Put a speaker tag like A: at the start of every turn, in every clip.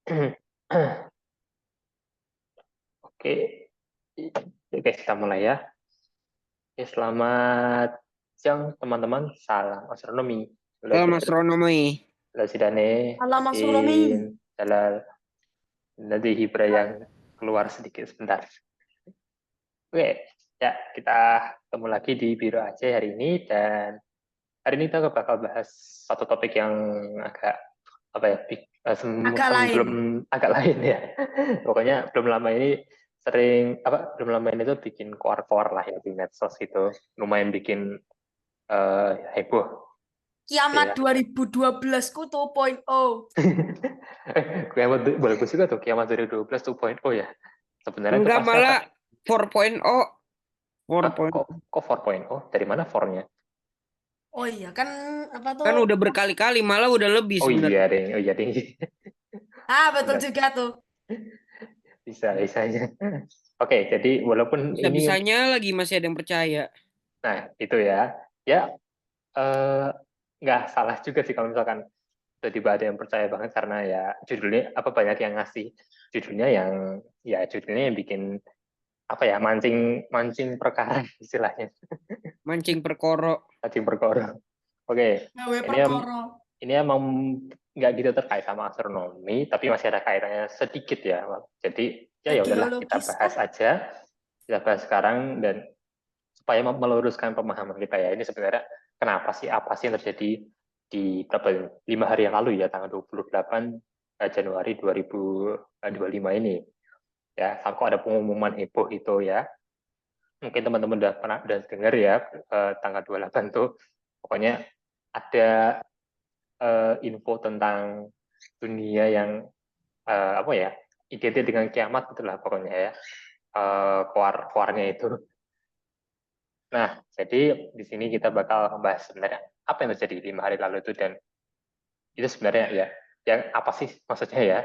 A: Oke, oke kita mulai ya. Oke, selamat siang teman-teman. Salam astronomi. Halo
B: Dalam
A: Jidan,
B: astronomi.
A: halo Sidane,
C: Alam astronomi.
A: Atin, Jalal, nanti Hibra yang keluar sedikit sebentar. Oke, ya kita ketemu lagi di Biro Aceh hari ini dan hari ini kita bakal bahas satu topik yang agak apa ya,
C: Agak lain.
A: belum agak lain ya. Pokoknya belum lama ini tuh bikin koar-koar lah ya di medsos itu, lumayan bikin heboh
C: Kiamat
A: ya.
C: 2012 ku 2.0.
A: Kiamat bagus juga tuh, Kiamat 2012 2.0 ya. Sebenarnya itu
B: Enggak,
A: pasti apa?
B: malah 4.0.
A: Hah?
B: 4.0.
A: Kok 4.0? Dari mana 4-nya?
C: Oh iya kan apa tuh?
B: Kan udah berkali-kali, malah udah lebih
A: Oh iya
B: sebenarnya.
A: deh, oh iya deh.
C: Ah betul
A: Benar,
C: juga tuh.
A: bisa bisanya. Oke, jadi walaupun ini,
B: Bisa-bisanya lagi masih ada yang percaya.
A: nah itu ya, ya eh, nggak salah juga sih kalau misalkan tiba-tiba ada yang percaya banget karena ya judulnya apa, banyak yang ngasih judulnya yang, ya judulnya yang bikin apa ya, mancing mancing perkara istilahnya,
B: Mancing perkoro.
A: mancing perkara. Oke,
C: Gawe
A: ini
C: perkara.
A: ini emang nggak gitu terkait sama astronomi, tapi masih ada kaitannya sedikit ya. Jadi ya udahlah kita
C: Ideologis
A: bahas
C: kah?
A: aja, kita bahas sekarang dan supaya meluruskan pemahaman kita ya. Ini sebenarnya kenapa sih, apa sih yang terjadi di berapa 5 hari yang lalu ya, tanggal 28 Januari 2025 ini ya. Sampai ada pengumuman heboh itu ya. Mungkin teman-teman udah dengar ya, tanggal 28 tuh pokoknya ada info tentang dunia yang apa ya, identik dengan kiamat itulah pokoknya ya, keluarnya itu. Nah, jadi di sini kita bakal membahas sebenarnya apa yang terjadi 5 hari lalu itu, dan itu sebenarnya ya, yang apa sih maksudnya ya,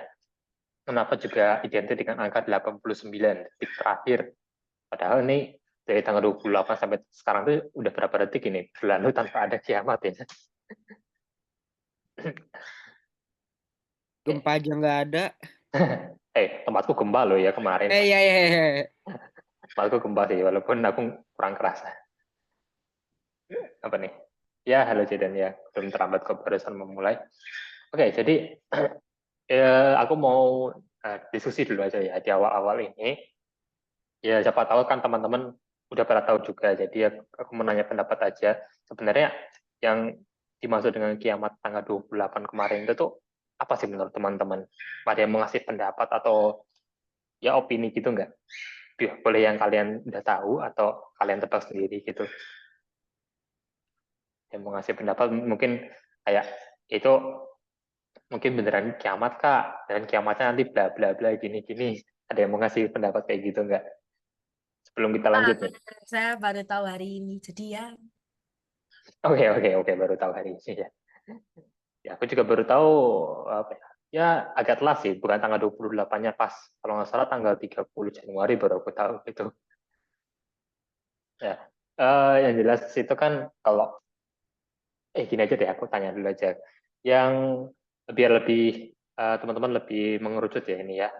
A: kenapa juga identik dengan angka 89 detik terakhir. Padahal ini dari tanggal 28 sampai sekarang tuh udah berapa detik ini berlalu tanpa ada kiamat ya.
B: Gempa aja nggak ada.
A: Tempatku gempa loh ya kemarin.
B: Ya, ya, ya.
A: Tempatku gempa sih, walaupun aku kurang kerasa. Apa nih? Ya, halo Jaden ya. Belum terlambat kok, barusan memulai. Oke, jadi aku mau diskusi dulu aja ya di awal-awal ini. Ya, siapa tahu kan teman-teman udah pada tahu juga. Jadi aku menanya pendapat aja. Sebenarnya yang dimaksud dengan kiamat tanggal 28 kemarin itu tuh apa sih menurut teman-teman? Ada yang mau ngasih pendapat atau ya opini gitu nggak? Boleh yang kalian udah tahu atau kalian tebak sendiri gitu. Yang mau ngasih pendapat mungkin kayak itu mungkin beneran kiamat kak, dan kiamatnya nanti bla bla bla gini gini. Ada yang mau ngasih pendapat kayak gitu nggak sebelum kita
C: Ah,
A: lanjut nih?
C: saya baru tahu hari ini. Jadi ya.
A: Oke oke oke, baru tahu hari ini ya. Ya aku juga baru tahu apa ya, ya agak telat sih, bukan tanggal 28-nya, pas kalau nggak salah tanggal 30 Januari baru aku tahu itu. Ya, yang jelas itu kan kalau gini aja deh, aku tanya dulu aja yang biar lebih teman-teman lebih mengerucut ya ini ya,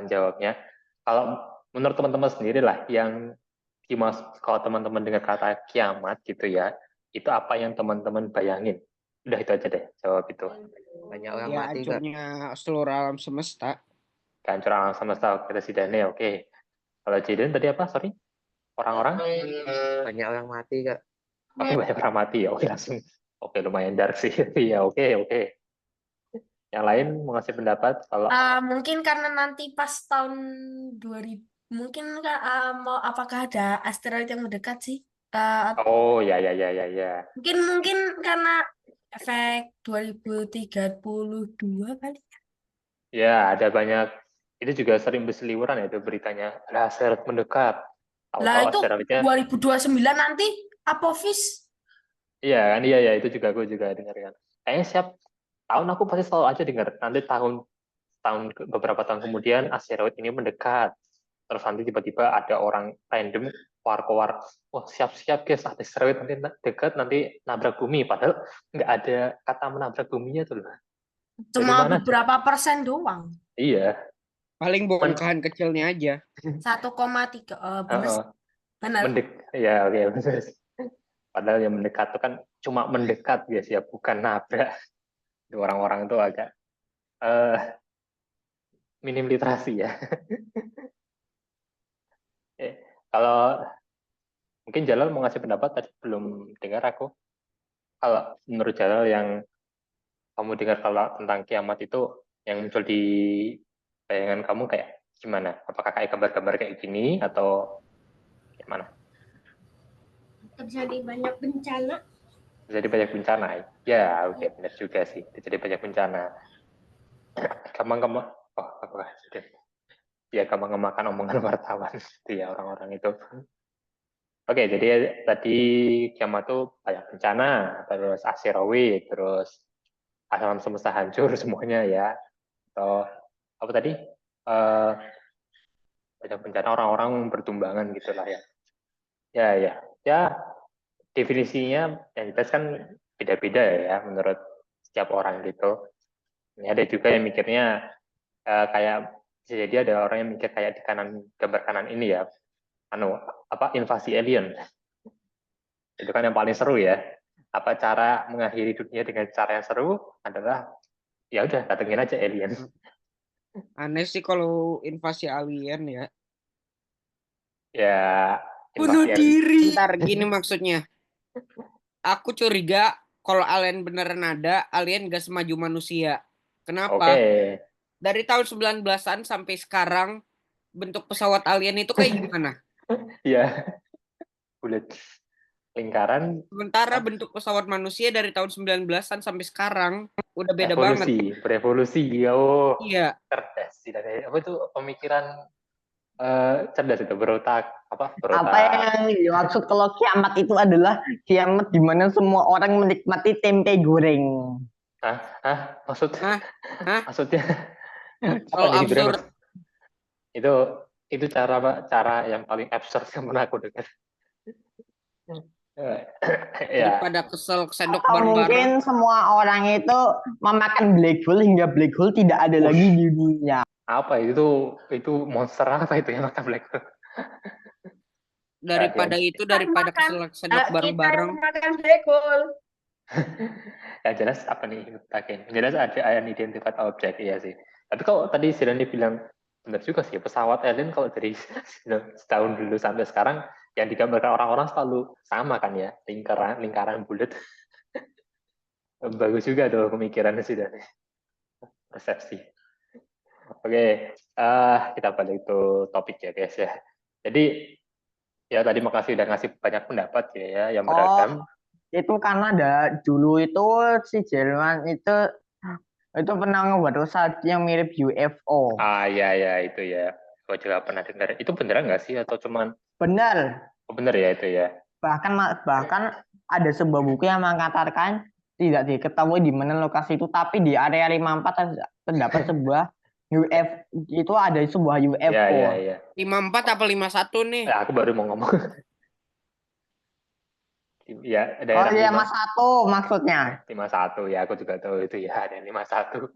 A: jawabnya. Kalau menurut teman-teman sendiri lah, yang dimas kalau teman-teman dengar kata kiamat gitu ya, itu apa yang teman-teman bayangin? Udah itu aja deh jawab itu.
D: Banyak orang
B: Ya,
D: mati kak.
B: hancurnya seluruh alam semesta.
A: Hancur alam semesta presidennya, oke. Kalau Jaden tadi apa, sorry, orang-orang,
D: Banyak orang mati kak.
A: oke, banyak orang mati ya, oke langsung, oke lumayan dark sih. Ya oke oke. Yang lain mau ngasih pendapat kalau,
C: Mungkin karena nanti pas tahun 2000 mungkin mau apakah ada asteroid yang mendekat sih?
A: oh ya ya ya ya ya.
C: Mungkin mungkin karena efek 2032 kali.
A: Ya, ada banyak, itu juga sering berseliweran ya itu beritanya, ada asteroid mendekat.
C: Lah
A: Tahu-tahu
C: itu
A: asteroidnya,
C: 2029 nanti Apophis.
A: iya kan, iya ya, itu juga aku juga dengar kan. Kayaknya setiap tahun aku pasti selalu aja dengar, nanti tahun tahun beberapa tahun kemudian asteroid ini mendekat. Terus nanti tiba-tiba ada orang random keluar-keluar, wah siap-siap guys, asteroid nanti dekat, nanti nabrak bumi. Padahal nggak ada kata menabrak buminya tuh loh. Dari
C: Cuma
A: mana aja?
C: beberapa persen doang.
A: Iya.
B: Paling bongkahan kecilnya aja.
C: 1,3. Bener
A: Heeh.
C: sih. Bener.
A: Ya oke benar. Padahal yang mendekat itu kan cuma mendekat guys ya, bukan nabrak. Orang-orang itu agak minim literasi ya. Kalau mungkin Jalal mau ngasih pendapat tadi belum dengar aku. Kalau menurut Jalal yang kamu dengar kalau tentang kiamat itu yang muncul di bayangan kamu kayak gimana? Apakah kayak gambar-gambar kayak gini atau gimana?
E: Terjadi banyak bencana.
A: Jadi banyak bencana. Ya, oke, benar juga sih. Jadi banyak bencana. Gampang oh, apakah sudah? Ya, gampang makan omongan wartawan itu ya orang-orang itu. Oke, jadi tadi kiamat tuh banyak bencana, terus asteroid, terus alam semesta hancur semuanya ya. Atau apa tadi? Eh, banyak bencana orang-orang bertumbangan gitulah ya. Ya, definisinya yang jelas kan beda-beda ya menurut setiap orang gitu. Ini ada juga yang mikirnya kayak bisa jadi ada orang yang mikir kayak di kanan gambar kanan ini ya, invasi alien. Itu kan yang paling seru ya. Apa cara mengakhiri dunia dengan cara yang seru adalah ya udah datengin aja alien.
B: Aneh sih kalau invasi alien ya.
A: Ya
C: Bunuh
A: invasi alien.
C: diri.
B: Bentar, gini maksudnya. Aku curiga kalau alien beneran ada, alien gak semaju manusia. Kenapa?
A: Oke.
B: Dari tahun 19-an sampai sekarang, bentuk pesawat alien itu kayak gimana?
A: Ya, bulat lingkaran
B: Sementara bentuk pesawat manusia dari tahun 19-an sampai sekarang udah beda banget.
A: berevolusi. Oh,
B: Iya,
A: cerdas tidak apa itu pemikiran cerdas itu berotak
F: Apa
A: berotak.
F: yang dimaksud kalau kiamat itu adalah kiamat di mana semua orang menikmati tempe goreng.
A: Maksudnya apa
B: kalau
A: nih
B: absurd.
A: itu cara yang paling absurd yang pernah aku dengar. Ya,
B: Daripada kesel sendok
F: Atau
B: bareng-bareng.
F: mungkin semua orang itu memakan black hole hingga black hole tidak ada lagi di dunia.
A: apa itu monster apa itu yang makan black hole?
B: Daripada kesel sendok bareng-bareng.
E: Kita makan black hole.
A: Ya jelas apa nih Taken? Jelas ada unidentified object ya sih. Tapi kalau tadi Silani bilang benar juga sih, pesawat alien kalau dari setahun dulu sampai sekarang yang digambarkan orang-orang selalu sama kan ya, lingkaran bulat. Bagus juga dong pemikirannya sih dari persepsi. Oke, kita balik itu topik ya guys ya. Jadi ya tadi makasih udah ngasih banyak pendapat ya yang beragam.
F: Itu karena dulu itu si Jerman itu pernah ngebuat pesawat yang mirip UFO.
A: Ya itu ya. Gue juga pernah dengar. Itu beneran nggak sih atau cuman?
F: Benar.
A: Oh, bener ya itu ya.
F: Bahkan ada sebuah buku yang mengatakan tidak diketahui di mana lokasi itu, tapi di area 54 terdapat sebuah UFO. Itu ada sebuah UFO.
A: Ya.
B: 54 apa 51 nih?
A: Ya, aku baru mau ngomong. Ya,
F: daerah 51 maksudnya.
A: 51 ya, aku juga tahu itu ya, ada 51.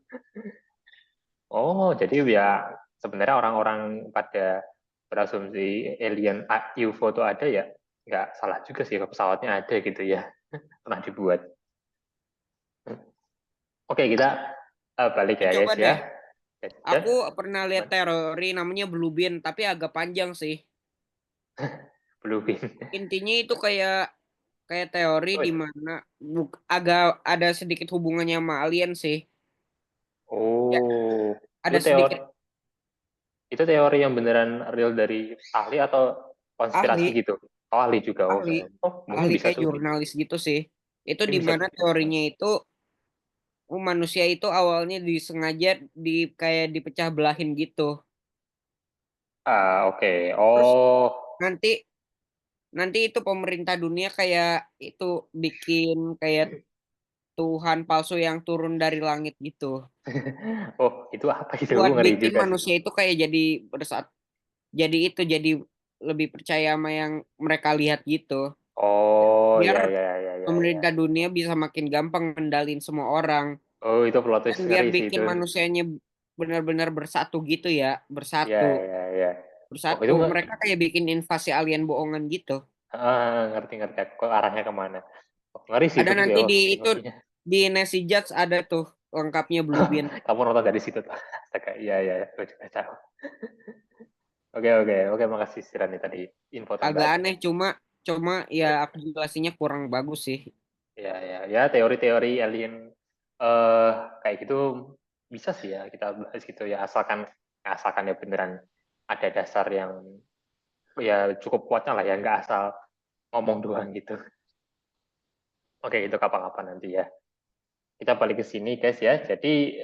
A: Oh, jadi ya sebenarnya orang-orang pada berasumsi alien UFO itu ada ya, nggak salah juga sih pesawatnya ada gitu ya, pernah dibuat. Oke, kita balik ya guys ya.
B: Aku pernah lihat teori namanya Blue Beam, tapi agak panjang sih.
A: Blue Beam.
B: Intinya itu kayak teori di mana agak ada sedikit hubungannya sama alien sih.
A: Oh,
B: ya, ada
A: itu sedikit. Itu teori yang beneran real dari ahli atau konspirasi gitu? Oh, ahli juga.
B: Ahli kayak jurnalis gitu sih. Itu di mana teorinya itu manusia itu awalnya disengaja kayak dipecah belahin gitu.
A: Oke. Oh.
B: Terus nanti itu pemerintah dunia kayak itu bikin kayak Tuhan palsu yang turun dari langit gitu.
A: Oh, itu apa itu?
B: Buat bikin manusia itu kayak jadi lebih percaya sama yang mereka lihat gitu.
A: Oh,
B: biar
A: ya.
B: pemerintah dunia bisa makin gampang ngendalin semua orang.
A: Oh, itu plot twist
B: Kan biar
A: ngeri sih
B: bikin
A: itu.
B: manusianya benar-benar bersatu gitu ya,
A: Ya,
B: bersatu,
A: ya, ya. Oh, itu
B: bersatu. Mereka kayak bikin invasi alien bohongan gitu.
A: ngerti-ngerti kok arahnya kemana. Oh, ngeri sih
B: Ada
A: itu
B: nanti
A: oh,
B: di
A: saking
B: itu
A: ngerinya.
B: di Nancy Judge ada tuh lengkapnya Blue Bean.
A: Kamu nonton dari situ tuh. Astaga, iya, iya, gue juga tahu. Oke, oke, oke, makasih Sirani tadi info
B: Agak
A: tambahannya.
B: aneh cuma cuma ya aku jelasinnya kurang bagus sih.
A: Ya, ya, ya, teori-teori alien kayak gitu bisa sih ya kita bahas gitu ya, asalkan ya beneran ada dasar yang ya cukup kuatnya lah ya, nggak asal ngomong doang gitu. Oke, itu kapan-kapan nanti ya. Kita balik ke sini guys ya. Jadi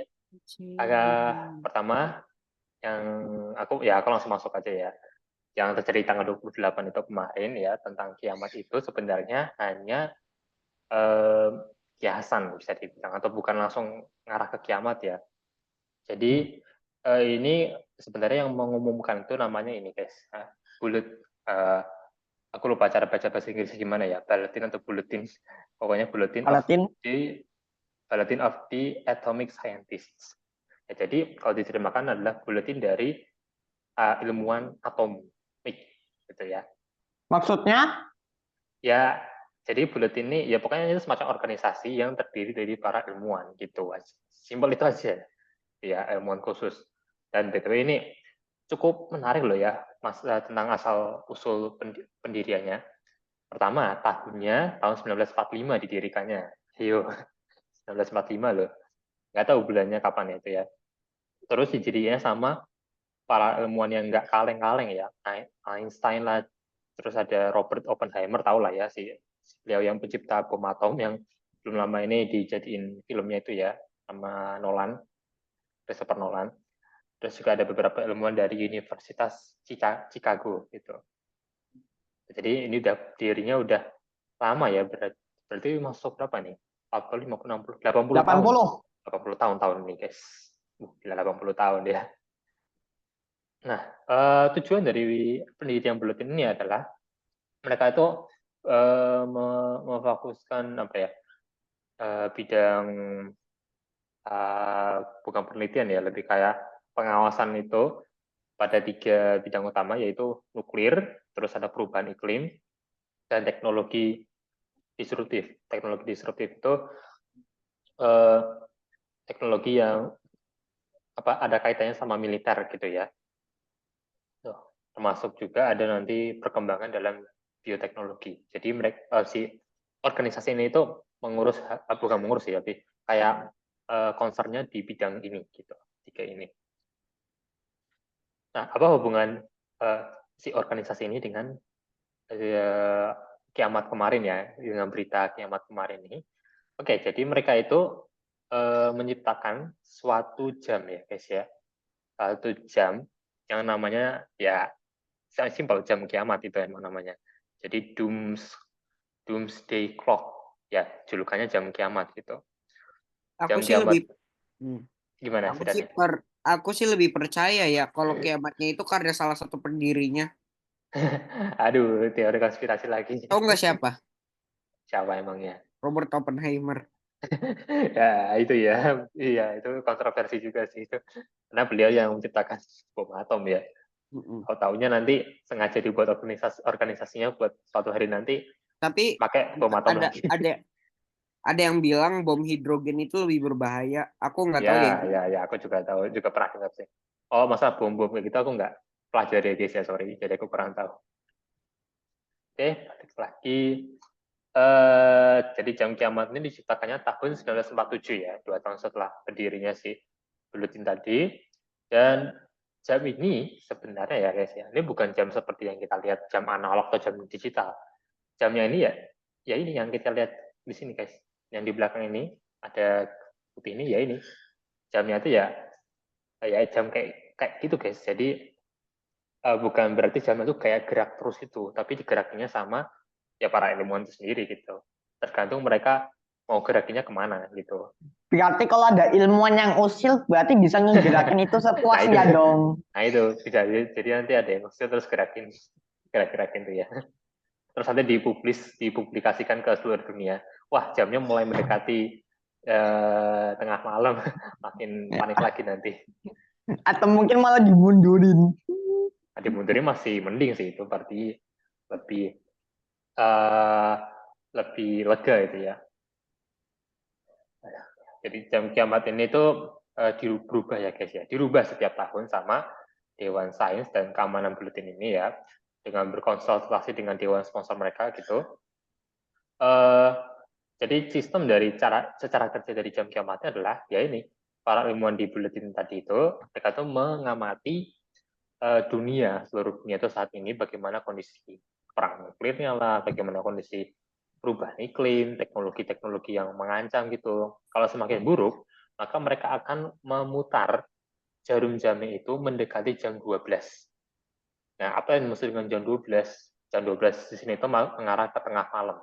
A: pertama yang aku langsung masuk aja ya. Yang terjadi tanggal 28 itu kemarin ya, tentang kiamat itu sebenarnya hanya kiasan bisa dibilang, atau bukan langsung ngarah ke kiamat ya. Jadi ini sebenarnya yang mengumumkan itu namanya ini guys, aku lupa cara baca bahasa Inggris gimana ya, bulletin atau bulletin, pokoknya
F: Palatin.
A: Bulletin of the Atomic Scientists. Ya, jadi kalau diterjemahkan adalah bulletin dari ilmuwan atomik gitu ya.
F: Maksudnya?
A: Ya, jadi bulletin ini ya pokoknya itu semacam organisasi yang terdiri dari para ilmuwan gitu. Simpel itu aja. Ya, ilmuwan khusus. Dan BTW ini cukup menarik loh ya, Mas, tentang asal usul pendiriannya. Pertama, tahunnya tahun 1945 didirikannya. Yo, 1945 loh. Nggak tahu bulannya kapan itu ya. Terus didirikannya sama para ilmuwan yang nggak kaleng-kaleng ya. Einstein lah, terus ada Robert Oppenheimer, tahu lah ya, beliau yang pencipta bom atom yang belum lama ini dijadiin filmnya itu ya, sama Christopher Nolan. Terus juga ada beberapa ilmuwan dari Universitas Chicago gitu. Jadi ini dirinya udah lama ya, berarti masuk berapa nih? 40, 50, 60, 80 tahun. 80 tahun ini guys. Gila 80 tahun ya. Nah, tujuan dari penelitian bulletin ini adalah mereka itu memfokuskan apa ya, bidang bukan penelitian ya, lebih kayak pengawasan itu pada 3 bidang utama, yaitu nuklir, terus ada perubahan iklim, dan teknologi disruptif. Teknologi disruptif itu teknologi yang ada kaitannya sama militer gitu ya. Termasuk juga ada nanti perkembangan dalam bioteknologi. Jadi mereka si organisasi ini itu bukan mengurus ya, tapi kayak concernnya di bidang ini gitu, 3 ini. Nah, apa hubungan si organisasi ini dengan kiamat kemarin ya, dengan berita kiamat kemarin ini? Oke, jadi mereka itu menciptakan suatu jam ya guys ya, suatu jam yang namanya ya simpel, jam kiamat itu emang namanya. Jadi Doomsday Clock ya, julukannya jam kiamat gitu.
B: Aku
A: Jam
B: sih
A: kiamat
B: lebih
A: gimana
B: aku
A: sih
B: sih aku sih lebih percaya ya kalau kiamatnya itu karena salah satu pendirinya.
A: Aduh, teori konspirasi lagi.
B: Tahu nggak siapa?
A: Siapa emangnya?
B: Robert Oppenheimer.
A: Ya itu ya, iya itu kontroversi juga sih itu. Karena beliau yang menciptakan bom atom ya. Kalau taunya nanti sengaja dibuat organisasinya buat suatu hari nanti
B: Tapi
A: pakai bom atom lagi.
B: ada yang bilang bom hidrogen itu lebih berbahaya. Aku nggak tahu ya.
A: Ya, aku juga tahu, juga pernah dengar sih. Oh, masa bom-bom kayak gitu aku nggak pelajari guys ya, sorry. Jadi aku kurang tahu. Oke, balik lagi. Jadi jam kiamat ini diciptakannya tahun 1947 ya, 2 tahun setelah berdirinya si bulletin tadi. Dan jam ini sebenarnya ya guys ya, ini bukan jam seperti yang kita lihat, jam analog atau jam digital. Jamnya ini ya ini yang kita lihat di sini guys. Yang di belakang ini ada putih ini ya ini. Jamnya itu ya jam kayak gitu guys. Jadi bukan berarti jam itu kayak gerak terus itu, tapi digerakinnya sama ya para ilmuwan itu sendiri gitu. Tergantung mereka mau gerakinnya kemana gitu.
F: Berarti kalau ada ilmuwan yang usil, berarti bisa ngegerakin itu sepuasnya dong.
A: Nah itu bisa, jadi nanti ada yang usil terus gerakin tuh ya. Terus nanti dipublikasikan ke seluruh dunia. Wah, jamnya mulai mendekati tengah malam makin panik lagi nanti.
F: Atau mungkin malah dimundurin.
A: Dimundurin masih mending sih, itu berarti lebih eh, lebih lega itu ya. Jadi jam kiamat ini tuh berubah ya guys ya, dirubah setiap tahun sama Dewan Sains dan Keamanan Buletin ini ya, dengan berkonsultasi dengan dewan sponsor mereka gitu. Jadi sistem dari secara kerja dari jam kiamatnya adalah ya ini, para ilmuwan di buletin tadi itu mereka tuh mengamati seluruh dunia itu saat ini, bagaimana kondisi perang nuklirnya lah, bagaimana kondisi perubahan iklim, teknologi-teknologi yang mengancam gitu. Kalau semakin buruk, maka mereka akan memutar jarum jamnya itu mendekati jam 12. Nah, apa yang dimaksud dengan jam 12? Jam 12 di sini itu mengarah ke tengah malam.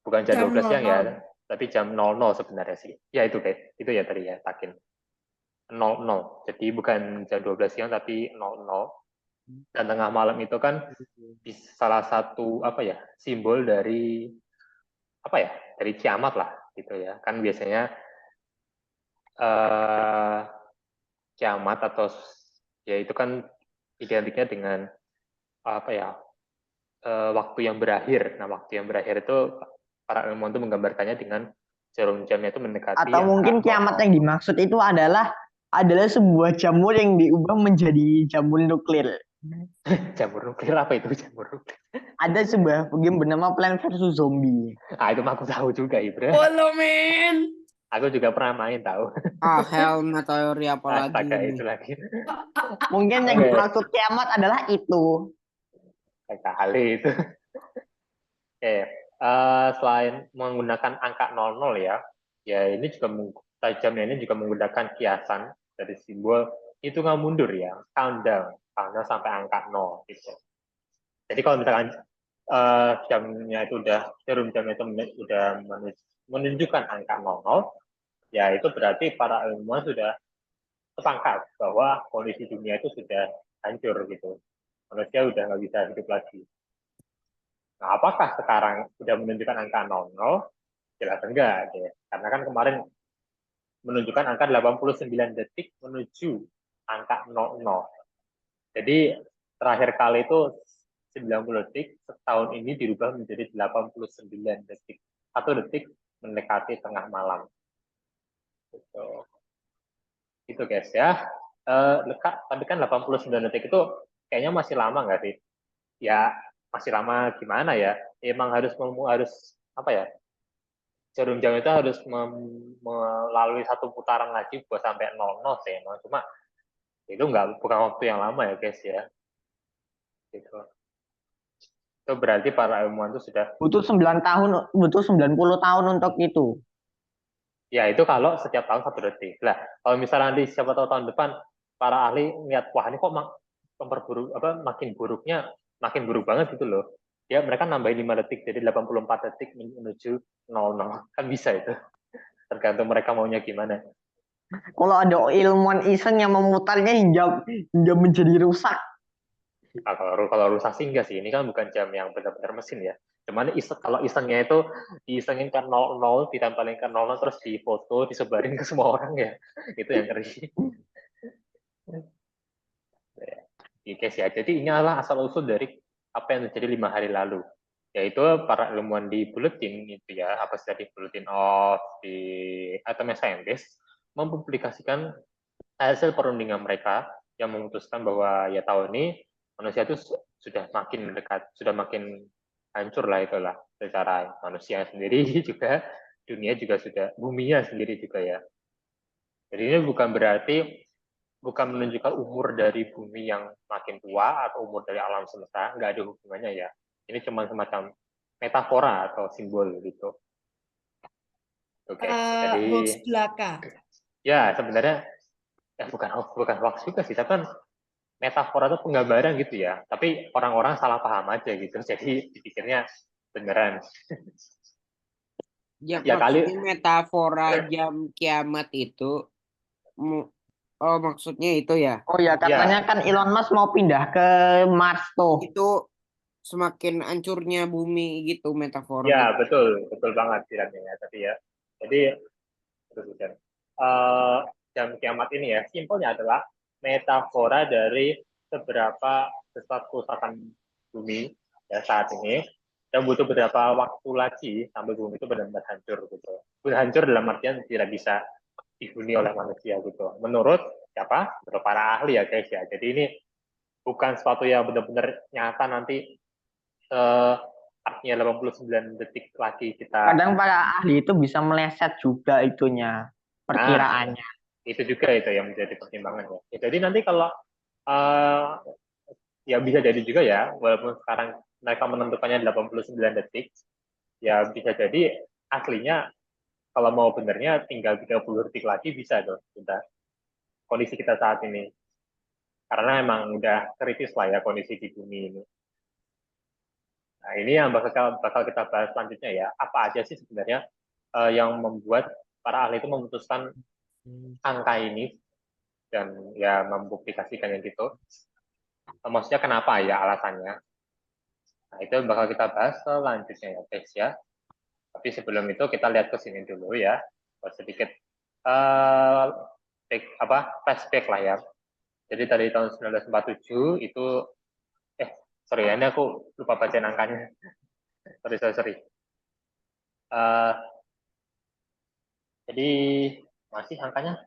A: Bukan jam 12 siang ya, tapi jam 00 sebenarnya sih. Ya itu kayak itu ya tadi ya, Takin. 00. Jadi bukan jam 12 siang tapi 00. Dan tengah malam itu kan salah satu apa ya, simbol dari apa ya, dari kiamat lah gitu ya. Kan biasanya kiamat atau ya itu kan identiknya dengan apa ya, waktu yang berakhir. Nah, waktu yang berakhir itu para ilmuwan itu menggambarkannya dengan jarum jamnya itu mendekati.
F: Atau mungkin kiamat yang dimaksud itu adalah sebuah jamur yang diubah menjadi jamur nuklir.
A: Jamur nuklir apa itu jamur nuklir?
F: Ada sebuah game bernama Plants vs Zombie.
A: Ah, itu aku tahu juga, Ibra.
C: Follow men.
A: Aku juga pernah main tahu.
B: Hell, teori apa lagi
A: Astaga,
B: ini?
A: itu lagi.
F: Mungkin yang dimaksud kiamat adalah itu.
A: Kali itu. Oke, selain menggunakan angka 00 ya ini juga tajamnya ini juga menggunakan kiasan dari simbol hitungan mundur ya, countdown sampai angka 0 gitu. Jadi kalau misalkan jamnya itu jarum jamnya itu udah menunjukkan angka 00, ya itu berarti para ilmuwan sudah sepakat bahwa kondisi dunia itu sudah hancur gitu. Manusia udah nggak bisa hidup lagi. Nah, apakah sekarang sudah menunjukkan angka 00? Jelas enggak, ya. Karena kan kemarin menunjukkan angka 89 detik menuju angka 00. Jadi terakhir kali itu 90 detik, setahun ini dirubah menjadi 89 detik. 1 detik mendekati tengah malam. Gitu. Gitu guys ya. Tapi kan 89 detik itu kayaknya masih lama nggak sih? Ya masih lama gimana ya? Emang harus apa ya? Jarum jam itu harus melalui satu putaran lagi buat sampai 00 sih emang. Cuma itu bukan waktu yang lama ya guys ya. Gitu. Itu berarti para ilmuwan itu sudah
F: butuh 9 tahun, butuh 90 tahun untuk itu.
A: Ya itu kalau setiap tahun 1 detik. Lah, kalau misalnya nanti siapa tahu tahun depan para ahli lihat wah ini kok makin buruk banget gitu loh. Ya mereka nambahin 5 detik jadi 84 detik menuju 00. Kan bisa itu. Tergantung mereka maunya gimana.
F: Kalau ada ilmuwan iseng yang memutarnya hingga menjadi rusak.
A: Nah, kalau rusak sih enggak sih. Ini kan bukan jam yang benar-benar mesin ya. Cuman kalau isengnya itu diisengin ke 00, ditempelin ke 00 terus difoto, disebarin ke semua orang ya. Itu yang ngeri. Oke sih ya. Jadi ini adalah asal-usul dari apa yang terjadi 5 hari lalu. Yaitu para ilmuwan di Bulletin itu ya, apa sih tadi Bulletin of the Atomic Scientist mempublikasikan hasil perundingan mereka yang memutuskan bahwa ya tahun ini manusia itu sudah makin mendekat, sudah makin hancur lah itulah secara manusia sendiri juga, dunia juga sudah, buminya sendiri juga ya. Jadi ini bukan menunjukkan umur dari bumi yang makin tua atau umur dari alam semesta, nggak ada hubungannya ya. Ini cuma semacam metafora atau simbol gitu. Oke, jadi
C: Hoax belaka.
A: ya sebenarnya bukan hoax juga sih, tapi kan metafora itu penggambaran gitu ya. Tapi orang-orang salah paham aja gitu. Jadi dipikirnya beneran.
B: Ya,
A: Ya kali
B: metafora jam kiamat itu maksudnya itu ya.
F: Oh ya, katanya kan Elon Musk mau pindah ke Mars tuh.
B: Itu semakin hancurnya bumi gitu metafora.
A: Ya, betul banget bilangnya tadi ya. Jadi dan jam kiamat ini ya, simpelnya adalah metafora dari seberapa besar kerusakan bumi ya saat ini, dan butuh beberapa waktu lagi sampai bumi itu benar-benar hancur gitu. Hancur dalam artian tidak bisa dihuni oleh manusia gitu. Menurut siapa? Menurut para ahli ya guys ya. Jadi ini bukan sesuatu yang benar-benar nyata nanti artinya 89 detik lagi kita.
F: Kadang para ahli itu bisa meleset juga itunya, perkiraannya.
A: Itu juga itu yang menjadi pertimbangan ya. Jadi nanti kalau ya bisa jadi juga ya, walaupun sekarang mereka menentukannya 89 detik, ya bisa jadi aslinya kalau mau benernya tinggal 30 detik lagi bisa tuh kita kondisi kita saat ini. Karena emang udah kritis lah ya kondisi di bumi ini. Nah, ini yang bakal kita bahas selanjutnya ya. Apa aja sih sebenarnya yang membuat para ahli itu memutuskan angka ini dan ya membuktikan yang gitu. Maksudnya kenapa ya alasannya? Nah, itu bakal kita bahas selanjutnya ya guys ya. Tapi sebelum itu kita lihat ke sini dulu ya. Buat sedikit flashback lah ya. Jadi tadi tahun 1947 itu sorry ini aku lupa baca angkanya. sorry. Jadi masih angkanya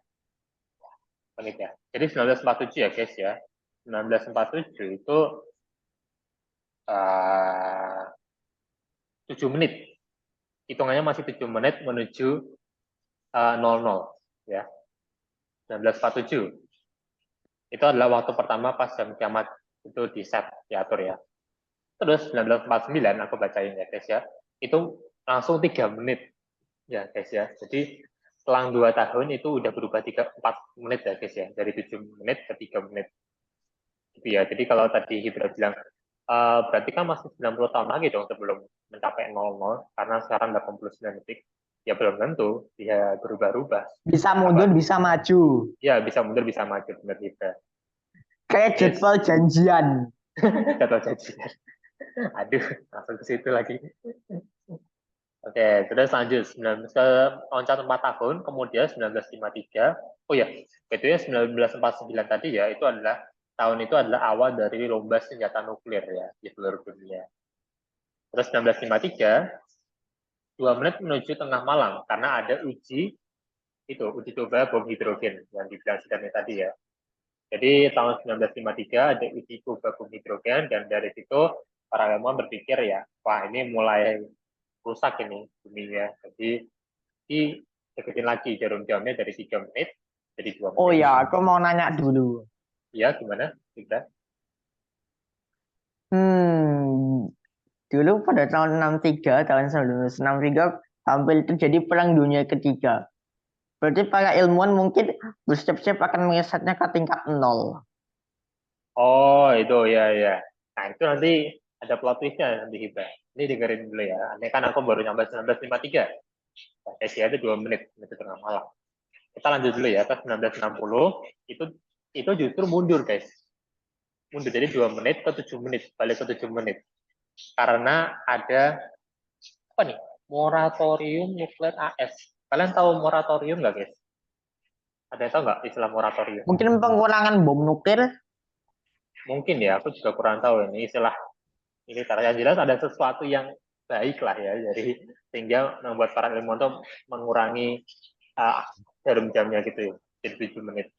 A: menit ya. Jadi 1947 ya guys ya. 1947 itu 7 menit. Hitungannya masih 7 menit menuju 00 ya. 1947. Itu adalah waktu pertama pas jam kiamat itu di set diatur ya. Terus 1949 aku bacain ya guys ya. Itu langsung 3 menit ya guys ya. Jadi selang 2 tahun itu udah berubah 4 menit ya guys ya. Dari 7 menit ke 3 menit. Gitu ya. Jadi kalau tadi Hibra bilang berarti kan masih 90 tahun lagi dong sebelum mencapai 00 karena sekarang 89 detik. Ya belum tentu, dia berubah-ubah.
F: Bisa mundur, bisa maju.
A: Ya, bisa mundur, bisa maju, benar kita.
F: Kayak jadwal janjian.
A: Jadwal janjian. Aduh, langsung ke situ lagi. Oke, terus lanjut. Loncat 4 tahun, kemudian 1953. Oh ya, betulnya 1949 tadi ya, itu adalah tahun itu adalah awal dari lomba senjata nuklir ya di seluruh dunia. Terus 1953, 2 menit menuju tengah malam karena ada uji coba bom hidrogen yang dibilang Sidani tadi ya. Jadi tahun 1953 ada uji coba bom hidrogen dan dari situ para ilmuwan berpikir ya, wah ini mulai rusak ini buminya. Jadi dideketin lagi jarum jamnya dari 3 menit jadi 2 menit.
F: Oh ya, aku mau nanya dulu.
A: Ya, gimana? Kita?
F: Dulu pada tahun 63, tahun 1963 hampir terjadi Perang Dunia Ketiga. Berarti para ilmuwan mungkin bersiap-siap akan mengesetnya ke tingkat 0.
A: Oh, itu ya. Nah, itu nanti ada plot twist-nya nanti Hibah. Ini dengerin dulu ya. Ini kan aku baru nyampe 1953. Nah, Asia itu 2 menit tengah malam. Kita lanjut dulu ya ke 1960. Itu justru mundur, guys. Mundur jadi 2 menit ke 7 menit, balik ke 7 menit. Karena ada apa nih? Moratorium nuklir AS. Kalian tahu moratorium nggak, guys? Ada yang tahu nggak istilah moratorium?
F: Mungkin pengurangan bom nuklir?
A: Mungkin ya, aku juga kurang tahu ini istilah ini. Yang jelas ada sesuatu yang baik lah ya, jadi sehingga membuat para ilmuwan itu mengurangi jarum jamnya gitu ya, jadi 7 menit.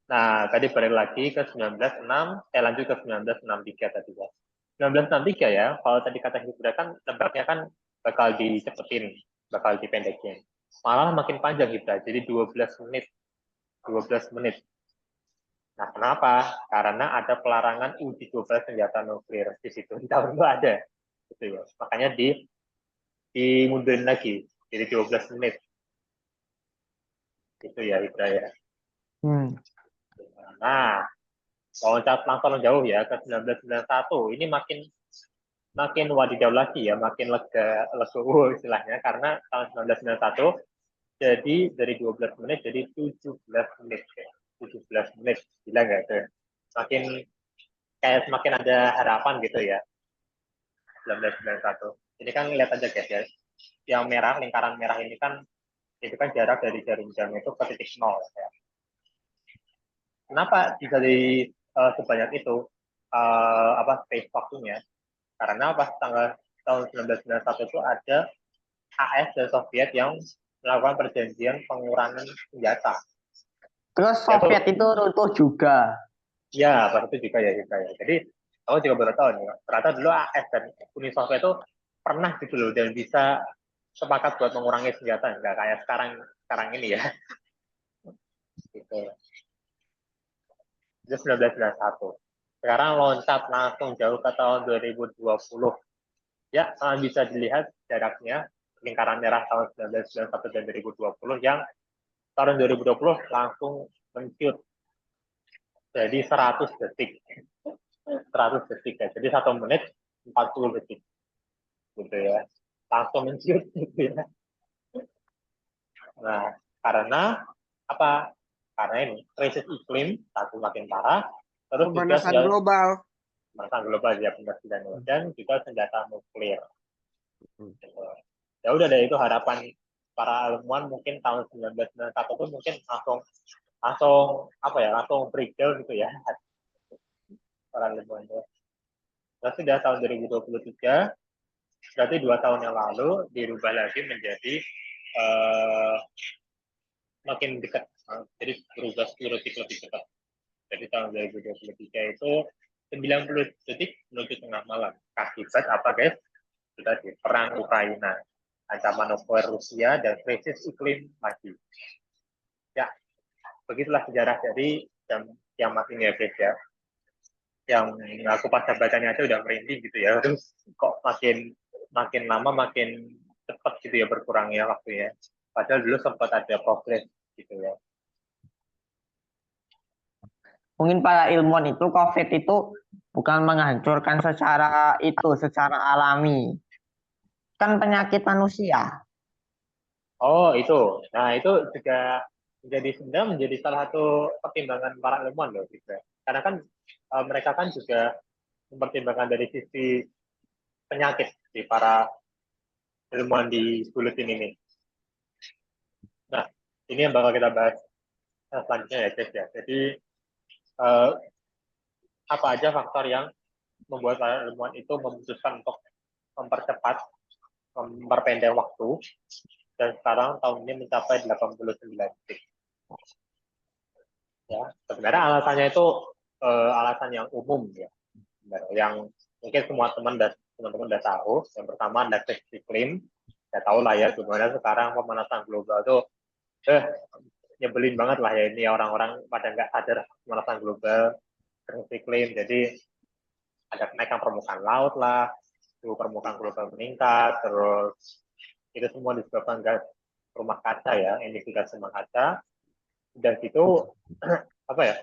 A: Nah, tadi balik lagi ke 1906, lanjut ke 1963 tadi ya. 1963 ya, kalau tadi kata Hibra kan nebaknya kan bakal dicepetin, bakal dipendekin. Malah makin panjang Hibra, jadi 12 menit. 12 menit. Nah, kenapa? Karena ada pelarangan uji coba senjata nuklir di situ. Di tahun itu ada. Gitu ya. Makanya dimundurin lagi, jadi 12 menit. Itu ya, Hibra ya. Nah, loncat langsung jauh ya ke 1991. Ini makin wadidaw lagi ya, makin lega istilahnya karena tahun 1991 jadi dari 12 menit jadi 17 menit ya. 17 menit, gila nggak itu? Semakin ada harapan gitu ya. 1991. Ini kan lihat aja guys ya. Yang merah, lingkaran merah ini kan itu kan jarak dari jarum jam itu ke titik nol. Ya. Kenapa bisa di sebanyak itu space waktunya? Karena pas tahun 1991 itu ada AS dan Soviet yang melakukan perjanjian pengurangan senjata.
F: Terus Soviet itu runtuh juga.
A: Ya, pada itu juga ya. Jadi aku juga baru tahu nih, ternyata dulu AS dan Uni Soviet itu pernah gitu loh dan bisa sepakat buat mengurangi senjata, nggak kayak sekarang ini ya. Gitu. Itu 1991. Sekarang loncat langsung jauh ke tahun 2020. Ya, bisa dilihat jaraknya lingkaran merah tahun 1991 dan 2020 yang tahun 2020 langsung menciut jadi 100 detik. 100 detik ya. Jadi 1 menit 40 detik. Gitu ya. Langsung menciut gitu ya. Nah, karena apa? Karena ini krisis iklim satu makin parah, terus juga
B: Pemanasan global.
A: pemanasan global ya benar dan juga senjata nuklir. Ya udah deh itu harapan para ilmuwan mungkin tahun 1991 itu mungkin langsung breakdown gitu ya para ilmuwan itu. Terus sudah tahun 2023 berarti 2 tahun yang lalu dirubah lagi menjadi makin dekat, jadi berubah 10 detik lebih dekat. Jadi tahun 2023 itu 90 detik menuju tengah malam. Akibat apa guys? Sudah di perang Ukraina, ancaman nuklir Rusia dan krisis iklim lagi. Ya, begitulah sejarah dari kiamat ini ya guys ya. Yang aku pas bacanya aja udah merinding gitu ya. Terus kok makin lama makin cepat gitu ya berkurangnya waktunya. Padahal dulu sempat ada progres gitu ya.
F: Mungkin para ilmuwan itu COVID itu bukan menghancurkan secara alami. Kan penyakit manusia.
A: Oh, itu. Nah, itu juga menjadi salah satu pertimbangan para ilmuwan loh gitu. Karena kan mereka kan juga mempertimbangkan dari sisi penyakit di para ilmuwan di bulletin ini. Nah, ini yang bakal kita bahas selanjutnya ya, guys ya. Jadi apa aja faktor yang membuat para ilmuwan itu memutuskan untuk memperpendek waktu, dan sekarang tahun ini mencapai 89 detik. Ya, sebenarnya alasannya itu alasan yang umum ya, yang mungkin semua teman-teman udah tahu. Yang pertama ada krisis iklim. Ya tahu lah ya gimana sekarang pemanasan global itu nyebelin banget lah ya, ini orang-orang pada nggak sadar pemanasan global, krisis iklim. Jadi ada kenaikan permukaan laut lah, suhu permukaan global meningkat, terus itu semua disebabkan gas rumah kaca ya, emisi gas rumah kaca. Dan itu apa ya,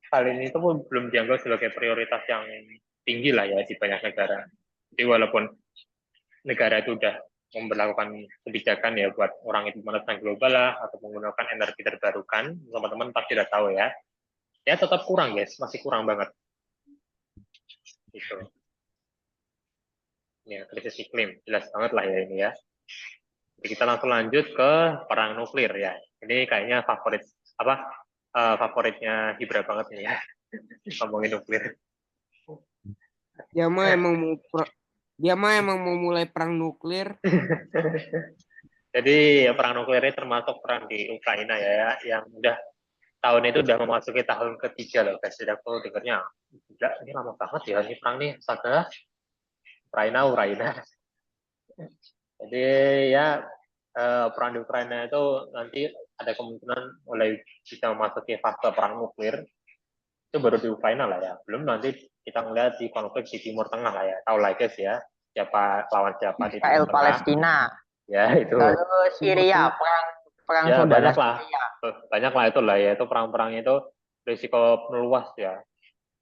A: hal ini itu pun belum dianggap sebagai prioritas yang tinggi lah ya di banyak negara. Jadi walaupun negara itu udah memperlakukan kebijakan ya buat orang itu pemanasan global lah atau menggunakan energi terbarukan, teman-teman pasti udah tahu ya. Ya tetap kurang guys, masih kurang banget. Gitu. Ya, krisis iklim jelas banget lah ya ini ya. Jadi kita langsung lanjut ke perang nuklir ya. Ini kayaknya favoritnya Hibra banget nih ya. Ngomongin nuklir.
B: Dia mah emang mau mulai perang nuklir.
A: Jadi perang nuklir ini termasuk perang di Ukraina ya, yang tahun itu udah memasuki tahun ketiga loh guys. Jadi aku dengarnya, gila ini lama banget ya ini perang nih, saga Ukraina. Jadi ya perang di Ukraina itu nanti ada kemungkinan mulai bisa memasuki fase perang nuklir. Itu baru di Ukraina lah ya. Belum nanti kita ngeliat di konflik di Timur Tengah lah ya. Tahu lah guys ya, siapa lawan siapa di Timur
F: Israel
A: Tengah.
F: Palestina.
A: Ya itu.
F: Lalu Syria, perang
A: Ya
F: saudara
A: banyak lah itu lah ya. Itu perang-perang itu risiko meluas ya.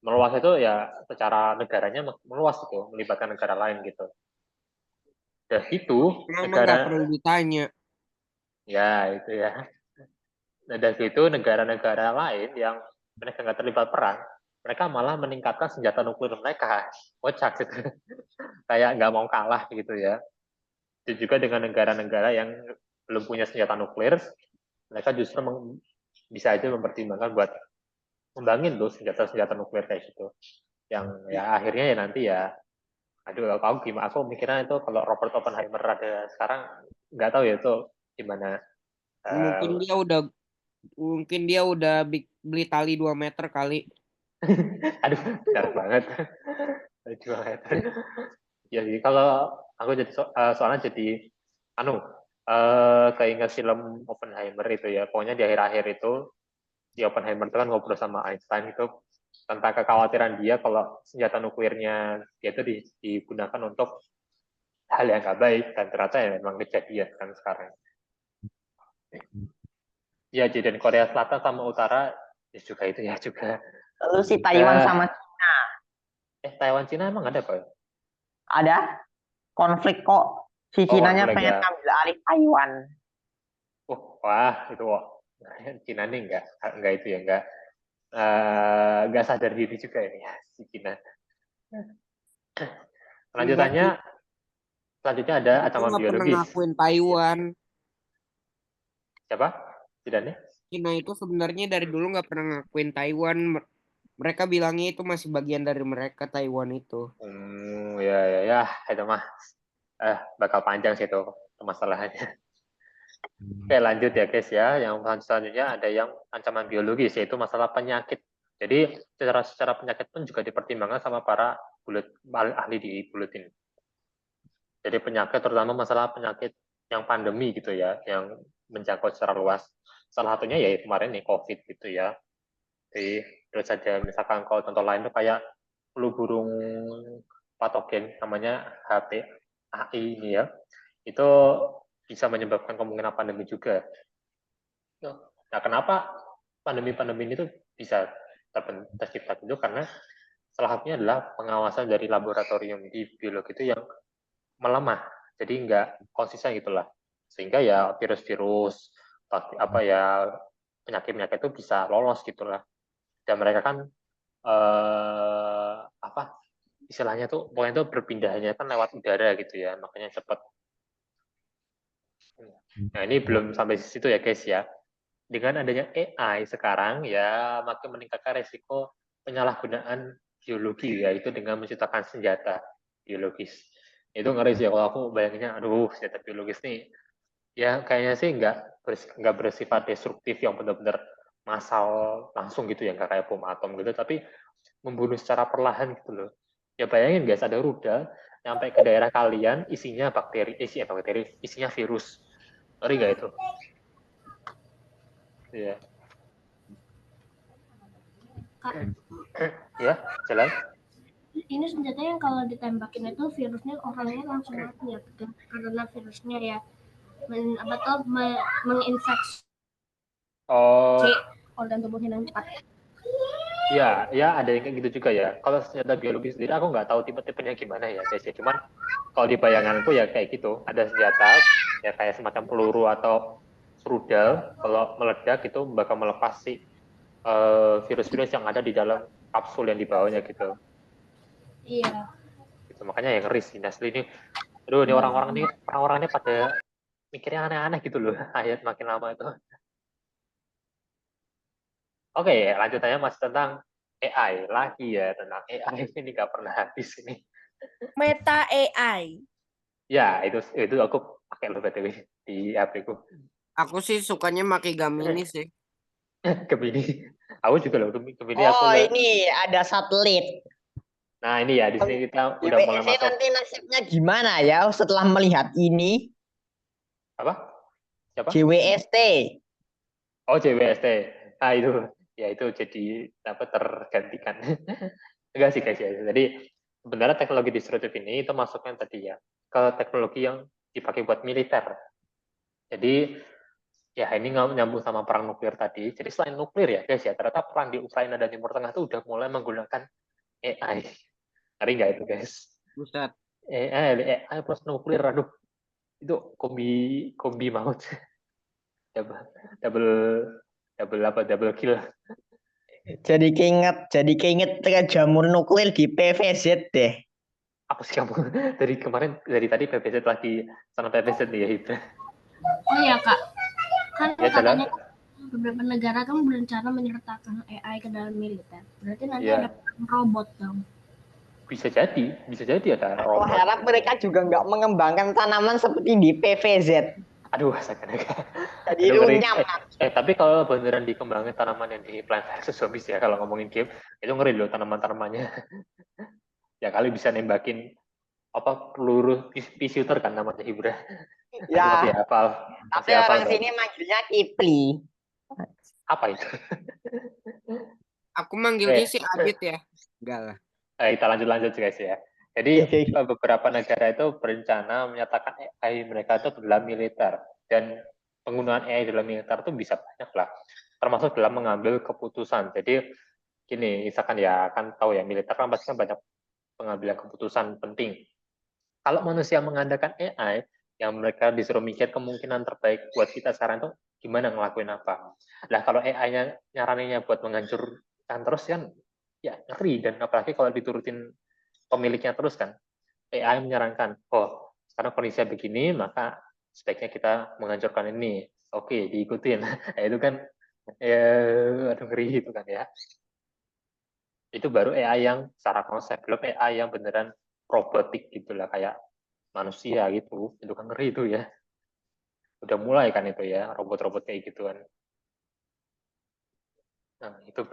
A: Meluas itu ya secara negaranya meluas itu, melibatkan negara lain gitu. Dan itu
B: Memang nggak perlu ditanya.
A: Ya itu ya. Nah, dari situ negara-negara lain yang mereka nggak terlibat perang, mereka malah meningkatkan senjata nuklir mereka. Kocak gitu. Kayak nggak mau kalah gitu ya. Itu juga dengan negara-negara yang belum punya senjata nuklir, mereka justru bisa aja mempertimbangkan buat ngembangin tuh senjata-senjata nuklir kayak gitu. Yang ya akhirnya ya nanti ya, aduh aku gimana? Aku mikirnya itu kalau Robert Oppenheimer ada sekarang, nggak tahu ya itu gimana.
B: Mungkin dia udah beli tali 2 meter kali.
A: Aduh, benar banget. 2 meter. Ya, jadi kalau aku jadi soalnya jadi keinget film Oppenheimer itu ya. Pokoknya di akhir-akhir itu si Oppenheimer itu kan ngobrol sama Einstein itu tentang kekhawatiran dia kalau senjata nuklirnya dia itu digunakan untuk hal yang nggak baik, dan ternyata ya memang kejadian kan sekarang. Ya, jadi Korea Selatan sama Utara ya juga itu ya juga.
F: Lalu si Taiwan sama
A: Taiwan Cina emang ada Pak?
F: ada konflik kok. Si Cinanya pengen ambil alih Taiwan.
A: Wah, itu Cina nih enggak itu ya, enggak sadar diri juga ini ya si Cina. Selanjutnya ada ancaman biologis.
B: Ngakuin Taiwan.
A: Siapa? Tidak nih?
B: Cina itu sebenarnya dari dulu nggak pernah ngakuin Taiwan. Mereka bilangnya itu masih bagian dari mereka, Taiwan itu.
A: Ya, itu mah bakal panjang sih itu masalahnya. Oke, lanjut ya guys ya. Yang selanjutnya ada yang ancaman biologis, yaitu masalah penyakit. Jadi secara penyakit pun juga dipertimbangkan sama para ahli di buletin. Jadi penyakit, terutama masalah penyakit yang pandemi gitu ya, yang menjangkau secara luas. Salah satunya ya kemarin nih COVID gitu ya. Jadi terus ada misalkan kalau contoh lain itu kayak flu burung patogen namanya HPAI ini ya. Itu bisa menyebabkan kemungkinan pandemi juga. Nah, kenapa pandemi-pandemi ini tuh bisa tercipta itu? Karena salah satunya adalah pengawasan dari laboratorium di biologi itu yang melemah, jadi nggak konsisten gitulah, sehingga ya virus-virus penyakit-penyakit itu bisa lolos gitulah. Dan mereka kan istilahnya tuh pokoknya itu berpindahnya kan lewat udara gitu ya, makanya cepat. Nah, ini belum sampai di situ ya guys ya. Dengan adanya AI sekarang ya makin meningkatkan resiko penyalahgunaan biologi, yaitu dengan menciptakan senjata biologis. Itu ngeri sih kalau aku bayanginnya, aduh senjata biologis nih ya kayaknya sih nggak bersifat destruktif yang benar-benar massal langsung gitu ya, nggak kayak bom atom gitu, tapi membunuh secara perlahan gitu loh. Ya bayangin guys, ada rudal sampai ke daerah kalian isinya isinya virus. Ngeri nggak itu? Iya. Ya, jelas.
E: Ini senjatanya yang kalau ditembakin itu virusnya orangnya langsung mati ya, karena virusnya ya menginfeksi organ tubuhnya dengan cepat.
A: Ya ada yang kayak gitu juga ya. Kalau senjata biologis sendiri aku nggak tahu tipe-tipenya gimana ya guys ya. Cuman kalau di bayanganku ya kayak gitu. Ada senjata ya kayak semacam peluru atau rudal, kalau meledak itu bakal melepas si virus-virus yang ada di dalam kapsul yang dibawanya gitu.
E: Iya.
A: Gitu, makanya yang ngeri sih asli ini. Aduh, ini orang-orangnya pada mikirnya aneh-aneh gitu loh. Ayat makin lama itu. Oke, lanjutannya masih tentang AI lagi ya, tentang AI ini nggak pernah habis ini.
C: Meta AI.
A: Ya, itu aku pakai loh BTW di HP ku.
B: Aku sih sukanya pakai Gemini sih.
A: Gemini. Aku juga loh Gemini.
F: Ini ada satelit.
A: Nah, ini ya di sini kita udah mulai masuk.
F: Nanti nasibnya gimana ya setelah melihat ini?
A: Apa? Siapa?
F: JWST.
A: Oh, JWST. Ah, itu jadi tergantikan. Enggak sih guys ya. Jadi sebenarnya teknologi destruktif ini itu masuknya tadi ya ke teknologi yang dipakai buat militer. Jadi ya ini nyambung sama perang nuklir tadi. Jadi selain nuklir ya guys ya, ternyata perang di Ukraina dan Timur Tengah itu udah mulai menggunakan AI. Ngeri nggak itu guys?
B: Buset.
A: AI plus nuklir, aduh itu kombi maut. double kill.
F: Jadi keinget jamur nuklir di PVZ deh.
A: Apa sih kamu dari tadi PVZ lagi sana PVZ nih ya itu.
E: Oh ya Kak, kan
A: Ya, Jala.
E: katanya beberapa negara kan berencana menyertakan AI ke dalam militer. Berarti nanti
A: Ya,
E: ada perang robot dong.
A: bisa jadi ada
F: Aku
A: robot.
F: harap mereka juga nggak mengembangkan tanaman seperti di PVZ.
A: Aduh, astaga.
F: Jadi
A: Aduh, ngeri.
F: runyam.
A: Tapi kalau beneran dikembangin tanaman yang di Plants vs Zombies ya, kalau ngomongin game, itu ngeri loh tanaman-tanamannya. Ya kali bisa nembakin apa peluru pea shooter kan namanya Hibra. Aku masih
F: Ya,
A: hafal,
F: tapi
A: masih hafal
F: orang
A: tuh.
F: sini manggilnya Kipli.
A: Apa itu?
B: Aku manggilnya si Adit ya. Enggak lah.
A: Kita lanjut guys ya. Jadi beberapa negara itu berencana menyatakan AI mereka itu dalam militer, dan penggunaan AI dalam militer itu bisa banyak lah, termasuk dalam mengambil keputusan. Jadi gini, misalkan ya kan tahu ya militer kan pasti kan banyak pengambilan keputusan penting. Kalau manusia mengandalkan AI, yang mereka disuruh mikir kemungkinan terbaik buat kita sekarang tuh gimana ngelakuin apa. Nah kalau AI-nya nyaraninnya buat menghancurkan terus kan, ya ngeri. Dan apalagi kalau diturutin pemiliknya terus kan, AI menyarankan, oh sekarang kondisinya begini, maka sebaiknya kita menghancurkan ini. Oke, diikutin. Nah, itu kan, ya, aduh ngeri itu kan ya. Itu baru AI yang secara konsep, belum AI yang beneran robotik gitulah, kayak manusia gitu. Itu kan ngeri itu ya. Udah mulai kan itu ya, robot-robot kayak gituan. Nah, itu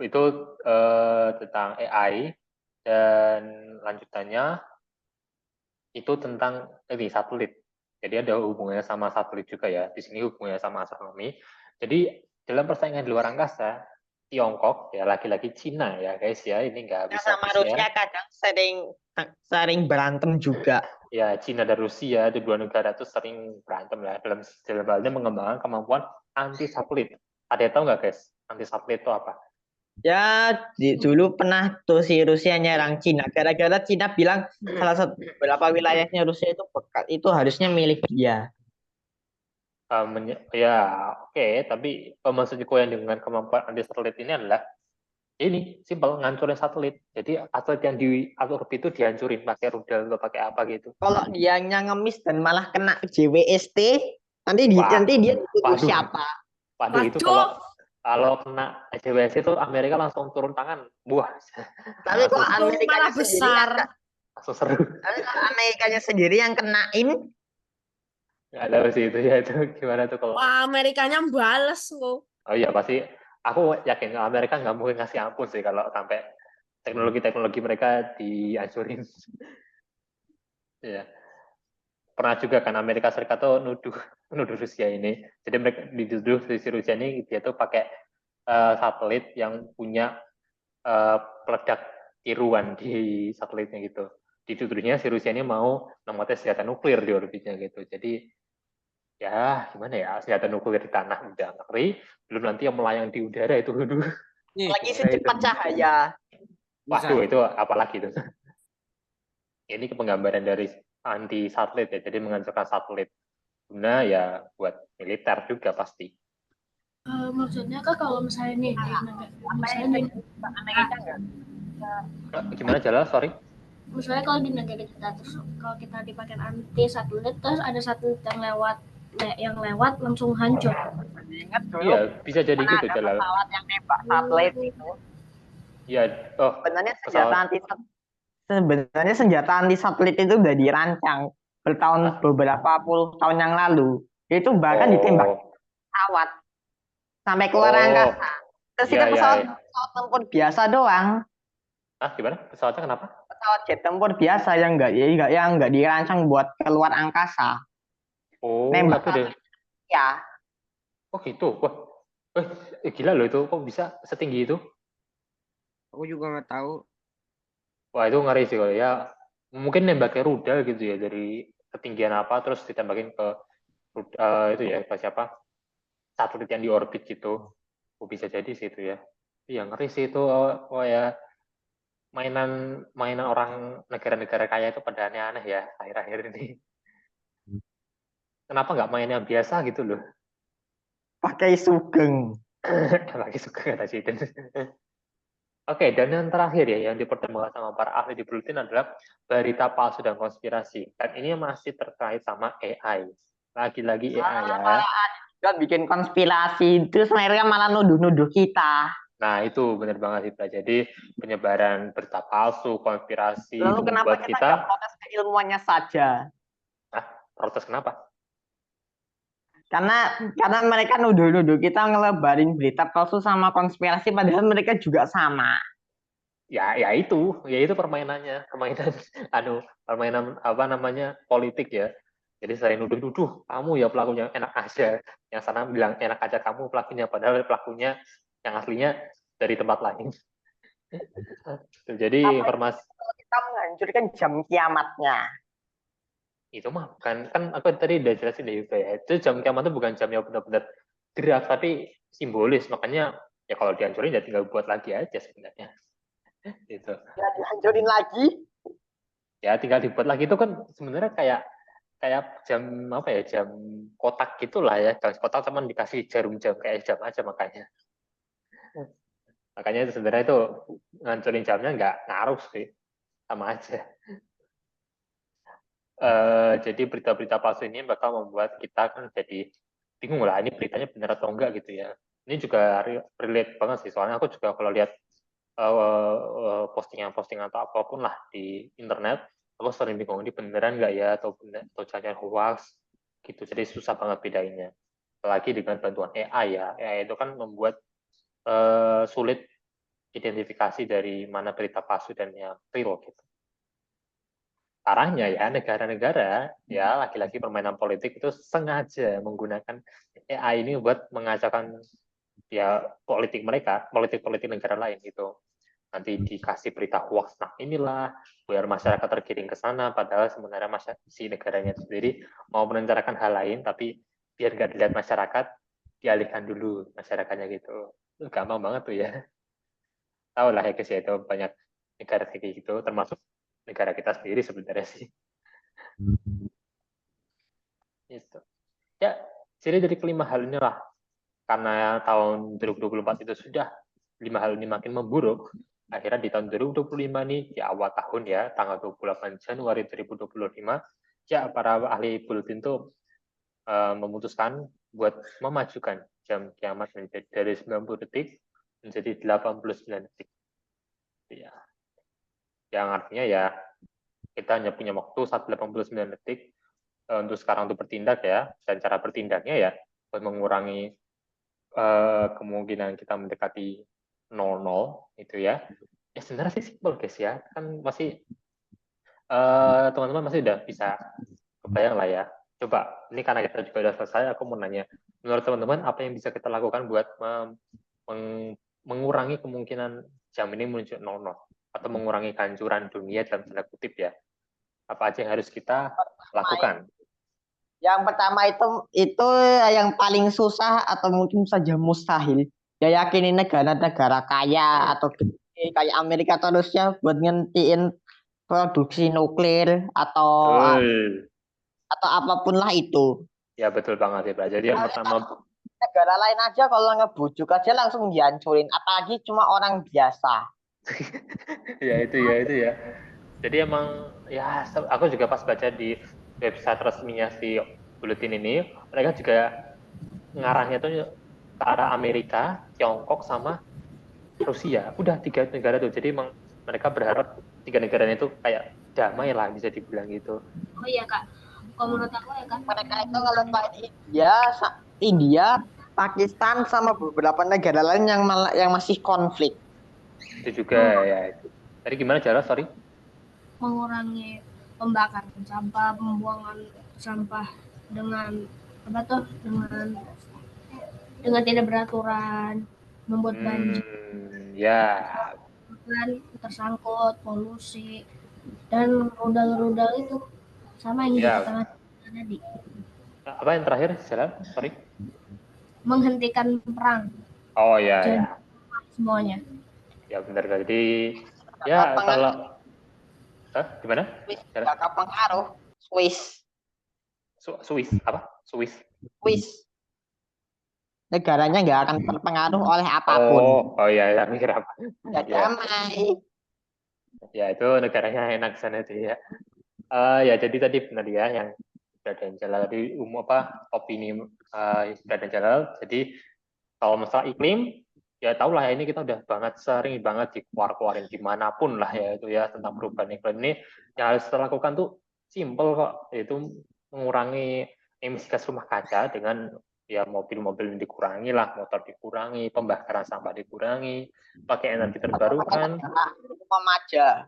A: tentang AI. Dan lanjutannya itu tentang ini satelit. Jadi ada hubungannya sama satelit juga ya. Di sini hubungannya sama astronomi. Jadi dalam persaingan di luar angkasa, Tiongkok ya lagi-lagi Cina ya guys ya, ini nggak bisa
F: Sama Rusia kadang sering berantem juga.
A: Ya, Cina dan Rusia itu dua negara itu sering berantem lah dalam halnya mengembangkan kemampuan anti satelit. Ada yang tahu nggak guys, anti satelit itu apa?
F: Ya, dulu pernah tuh si Rusia nyerang Cina. Gara-gara Cina bilang salah satu beberapa wilayahnya Rusia itu bekat, itu harusnya milik dia.
A: Ya, oke. Tapi maksudku yang dengan kemampuan anti satelit ini adalah ini simpel, ngancurin satelit. Jadi satelit yang di orbit itu dihancurin pakai rudal atau pakai apa gitu.
F: Kalau dia ngemis dan malah kena JWST, nanti dia dituduh
A: waduh.
F: siapa?
A: Waduh, itu kalau kena JWST itu Amerika langsung turun tangan. Buah.
F: Tapi kok Amerikanya sendiri
A: langsung seru.
F: Tapi kalau Amerikanya sendiri yang kenain,
A: nggak tahu sih itu ya, itu gimana tuh kalau.
C: Wah, Amerikanya bales kok.
A: Oh iya pasti. Aku yakin Amerika nggak mungkin ngasih ampun sih kalau sampai teknologi mereka dihancurin. Ya. Pernah juga kan Amerika Serikat tuh nuduh Rusia ini. Jadi mereka dituduh si Rusia ini dia tuh pakai satelit yang punya peledak tiruan di satelitnya gitu. Dituduhnya si Rusia ini mau nematin senjata nuklir di orbitnya gitu. Jadi ya gimana ya, senjata nuklir di tanah udah ngeri, belum nanti yang melayang di udara itu
F: lagi secepat cahaya.
A: Waduh, itu apalagi itu. Ini penggambaran dari anti satelit ya, jadi menghancurkan satelit. Guna ya buat militer juga pasti.
E: Maksudnya Kak kalau misalnya nih misalnya di
C: Amerika
A: Gimana Jala? Sorry.
E: Misalnya kalau di negara kita, terus kalau kita dipakai anti satelit, terus ada satelit yang lewat langsung hancur.
A: Iya, bisa jadi gitu Jala.
F: Pesawat yang nembak satelit itu.
A: Iya,
F: Sebenarnya senjata anti satelit itu udah dirancang beberapa puluh tahun yang lalu. Itu bahkan ditembak pesawat sampai keluar angkasa. Terus itu pesawat tempur biasa doang.
A: Gimana? Pesawatnya kenapa?
F: Pesawat jet tempur biasa yang nggak dirancang buat keluar angkasa. Nembak
A: deh.
F: Ya.
A: Oh gitu. Wah, gila loh itu. Kok bisa setinggi itu?
B: Aku juga nggak tahu.
A: Wah itu ngeri sih kalau ya. Mungkin nembaknya rudal gitu ya, dari ketinggian apa terus ditembakin ke itu ya ke siapa? Satelit yang di orbit gitu. Bisa jadi sih itu ya. Iya ngeri sih itu. Oh ya. Mainan orang negara-negara kaya itu pada aneh-aneh ya akhir-akhir ini. Kenapa nggak main yang biasa gitu loh?
F: Pakai sugeng.
A: Pakai sugeng kata Ciden. Oke, dan yang terakhir ya, yang dipertemukan sama para ahli di Bulletin adalah berita palsu dan konspirasi. Dan ini masih terkait sama AI. lagi-lagi AI ya.
F: Malah ada juga bikin konspirasi, terus mereka malah nuduh-nuduh kita.
A: Nah, itu benar banget sih, Pak. Jadi penyebaran berita palsu, konspirasi
F: Lalu
A: itu
F: kenapa
A: membuat
F: kita nggak
A: kita
F: protes keilmuannya saja?
A: protes kenapa?
F: Karena mereka nuduh-nuduh kita ngelebarin berita palsu sama konspirasi, padahal mereka juga sama.
A: Ya itu permainannya, permainan apa namanya politik ya. Jadi saya nuduh-nuduh, kamu ya pelakunya, enak aja. Yang sana bilang enak aja kamu pelakunya, padahal pelakunya yang aslinya dari tempat lain. Jadi
F: Apa
A: informasi
F: kalau kita menghancurkan jam kiamatnya?
A: itu mah bukan, kan aku tadi udah jelasin deh juga ya. Itu jam kiamat itu bukan jam yang benar-benar gerak, tapi simbolis. Makanya ya kalau dihancurin ya tinggal buat lagi aja sebenarnya. Gitu.
F: Ya dihancurin lagi.
A: Ya tinggal dibuat lagi itu kan sebenarnya kayak jam apa ya, jam kotak gitulah ya, jam kotak cuman dikasih jarum jam kayak jam aja. Makanya itu sebenarnya itu ngancurin jamnya nggak ngaruh sih, sama aja. Jadi berita-berita palsu ini bakal membuat kita kan jadi bingung lah, ini beritanya benar atau enggak gitu ya. Ini juga relate banget sih, soalnya aku juga kalau lihat postingan-postingan atau apapun lah di internet, aku sering bingung ini beneran nggak ya, atau jangan hoax gitu. Jadi susah banget bedainnya. Apalagi dengan bantuan AI ya, AI itu kan membuat sulit identifikasi dari mana berita palsu dan yang real gitu. Arahnya ya negara-negara ya lagi-lagi permainan politik itu sengaja menggunakan AI ini buat mengacaukan ya politik negara lain gitu. Nanti dikasih berita hoax, nah inilah biar masyarakat tergiring ke sana, padahal sebenarnya si negaranya sendiri mau merencanakan hal lain, tapi biar nggak dilihat masyarakat, dialihkan dulu masyarakatnya gitu. Itu gampang banget tuh ya. Tahu lah ya guys ya, itu banyak negara kayak gitu, termasuk negara kita sendiri sebenarnya sih. Itu. Ya, jadi dari kelima hal inilah, karena tahun 2024 itu sudah 5 hal ini makin memburuk, akhirnya di tahun 2025 nih, di awal tahun ya, tanggal 28 Januari 2025, ya para ahli bulletin itu memutuskan buat memajukan jam kiamat menjadi dari 90 detik menjadi 89 detik. Ya. Yang artinya ya kita hanya punya waktu 189 detik untuk sekarang untuk bertindak ya, dan cara bertindaknya ya buat mengurangi kemungkinan kita mendekati 00 itu ya. Ya sebenarnya sih simpel guys ya, kan masih teman-teman masih udah bisa kebayang lah ya. Coba ini karena kita juga udah selesai, aku mau nanya, menurut teman-teman apa yang bisa kita lakukan buat mengurangi kemungkinan jam ini menuju 00 atau mengurangi kehancuran dunia dalam tanda kutip ya? Apa aja yang harus kita lakukan?
F: Yang pertama itu yang paling susah atau mungkin saja mustahil. Ya yakini negara-negara kaya atau gede kayak Amerika atau Rusia buat ngentiin produksi nuklir atau apapun lah itu.
A: Ya betul banget ya Pak. Jadi yang pertama,
F: negara lain aja kalau ngebujuk aja langsung dihancurin, apalagi cuma orang biasa.
A: ya itu ya. Jadi emang ya aku juga pas baca di website resminya si Bulletin ini, mereka juga ngarahnya tuh ke arah Amerika, Tiongkok sama Rusia. Udah 3 negara tuh. Jadi emang mereka berharap 3 negara itu kayak damai lah bisa dibilang gitu.
E: Oh iya Kak, kalau menurut aku ya kan
F: Mereka itu kalau India, Pakistan sama beberapa negara lain yang masih konflik.
A: Itu juga ya itu. Tadi gimana cara? Sorry.
E: mengurangi pembakaran sampah, pembuangan sampah dengan apa tuh dengan tidak beraturan, membuat banjir,
A: Ya.
E: kan tersangkut polusi dan rudal-rudal itu sama yang
A: Ya.
E: dikatakan tadi.
A: Apa yang terakhir? Sorry.
E: Menghentikan perang.
A: Oh ya
E: Jadi,
A: ya.
E: semuanya.
A: Ya benar. Jadi ya kalau gimana?
F: Gak pengaruh.
A: Swiss apa? Swiss.
F: Negaranya nggak akan terpengaruh oleh apapun.
A: Oh ya, mikir apa?
F: Ya damai.
A: Ya itu negaranya enak sana itu ya. Ya jadi tadi benar ya, yang Yusra dan Jalal tadi opini Yusra dan Jalal. Jadi kalau masalah iklim, ya tau lah ya, ini kita udah sering banget dikeluarin dimanapun lah ya itu ya, tentang perubahan iklim ini. Yang harus kita lakukan tuh simple kok, yaitu mengurangi emisi gas rumah kaca dengan ya mobil-mobil dikurangi lah, motor dikurangi, pembakaran sampah dikurangi, pakai energi terbarukan.
F: Umum aja.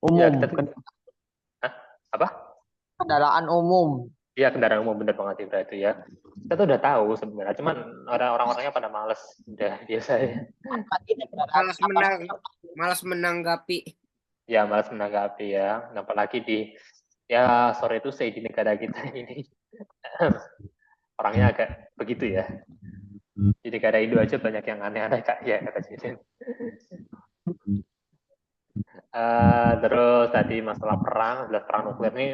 A: Ya,
F: Umum.
A: apa?
F: Kendaraan umum.
A: Iya, kendaraan umum, bener banget Ibra itu ya. Kita tuh udah tahu sebenarnya, cuman orang-orangnya pada males, udah biasa ya.
B: Malas menanggapi.
A: Ya, malas menanggapi ya. Apalagi sore itu saya di negara kita ini. Orangnya agak begitu ya. Di negara Indo aja banyak yang aneh-aneh Kak ya, kata Jaden. Terus tadi masalah perang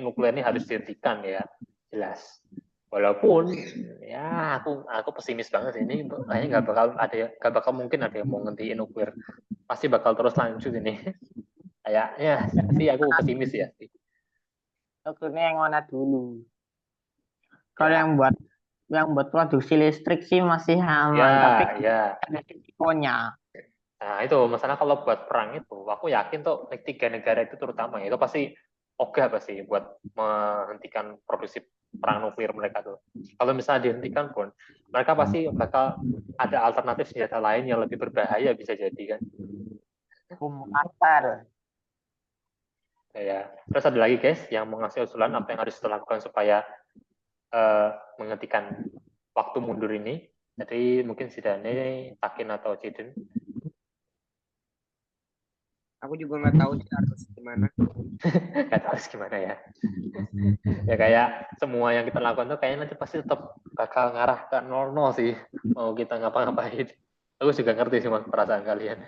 A: nuklir ini harus dihentikan ya, jelas. Walaupun ya aku pesimis banget sih, ini kayaknya nggak bakal mungkin ada yang mau ngentiin nuklir, pasti bakal terus lanjut ini. Kayaknya sih aku pesimis ya.
F: Nuklirnya yang mana dulu? Kalau yang buat produksi listrik sih masih aman, tapi ada risikonya.
A: Nah itu masalah kalau buat perang itu, aku yakin tuh 3 negara itu terutama itu pasti pasti buat menghentikan produksi perang nuklir mereka tuh. Kalau misalnya dihentikan pun, mereka pasti bakal ada alternatif senjata lain yang lebih berbahaya, bisa jadi kan.
F: Bom kasar.
A: Ya. Terus ada lagi guys yang mau ngasih usulan apa yang harus dilakukan supaya menghentikan waktu mundur ini. Jadi mungkin Sidane, Takin atau Ciden.
B: Aku juga nggak tahu harus gimana.
A: Nggak tahu harus gimana ya. Ya kayak semua yang kita lakukan tuh kayaknya nanti pasti tetap bakal ngarah ke 0-0 sih. Mau kita ngapa-ngapain. Aku juga ngerti sih mas perasaan kalian.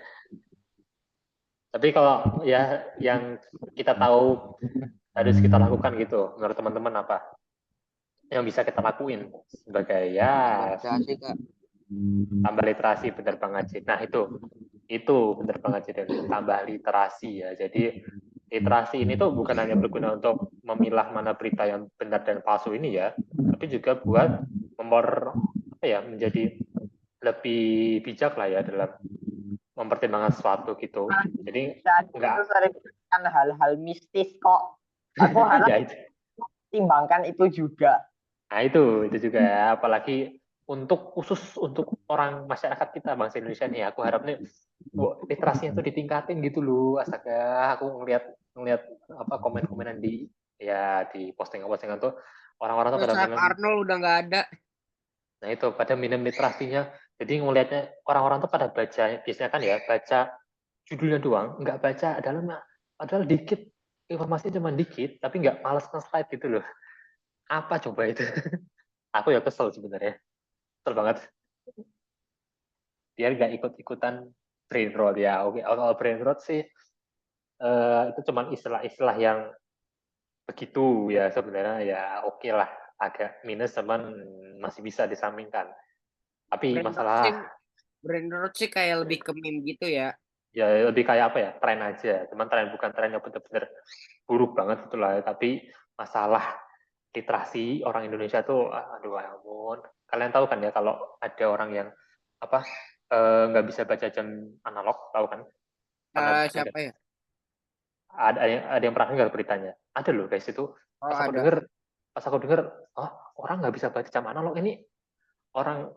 A: Tapi kalau ya yang kita tahu harus kita lakukan gitu, menurut teman-teman apa? Yang bisa kita lakuin sebagai
D: Literasi, Kak.
A: tambah literasi, bener banget sih. Nah itu bener banget sih, dan tambah literasi ya. Jadi literasi ini tuh bukan hanya berguna untuk memilah mana berita yang benar dan palsu ini ya, tapi juga buat menjadi lebih bijak lah ya dalam mempertimbangkan sesuatu gitu. Jadi
F: enggak sering hal-hal mistis kok. Aku harap
A: ya itu.
F: Timbangkan itu juga.
A: Nah itu juga ya, apalagi khusus untuk orang masyarakat kita bangsa Indonesia nih, aku harap nih literasinya tuh ditingkatin gitu loh. Astaga, aku ngeliat komen-komenan di postingan tuh orang-orang tuh pada minum.
B: Arnold udah nggak ada.
A: Nah itu pada minum literasinya, jadi ngelihatnya orang-orang tuh pada baca, biasanya kan ya baca judulnya doang, nggak baca dalamnya, padahal dikit, informasinya cuma dikit, tapi nggak males nge-slide gitu loh. Apa coba itu? Aku ya kesel sebenarnya. Kesel banget. Dia nggak ikut-ikutan brain rot ya. Oke, kalau brain rot sih itu cuma istilah-istilah yang begitu ya sebenarnya ya oke lah, agak minus teman masih bisa disampingkan. Tapi masalah
B: brain rot sih kayak lebih ke meme gitu ya.
A: Ya lebih kayak apa ya, tren aja. Cuman tren bukan tren yang benar-benar buruk banget gitu lah. Tapi masalah literasi orang Indonesia tuh aduh ya ampun. Kalian tahu kan ya kalau ada orang yang nggak bisa baca jam analog, tahu kan?
B: Siapa ya?
A: Ada yang pernah dengar beritanya. Ada loh guys itu. Pas aku dengar, orang nggak bisa baca jam analog ini orang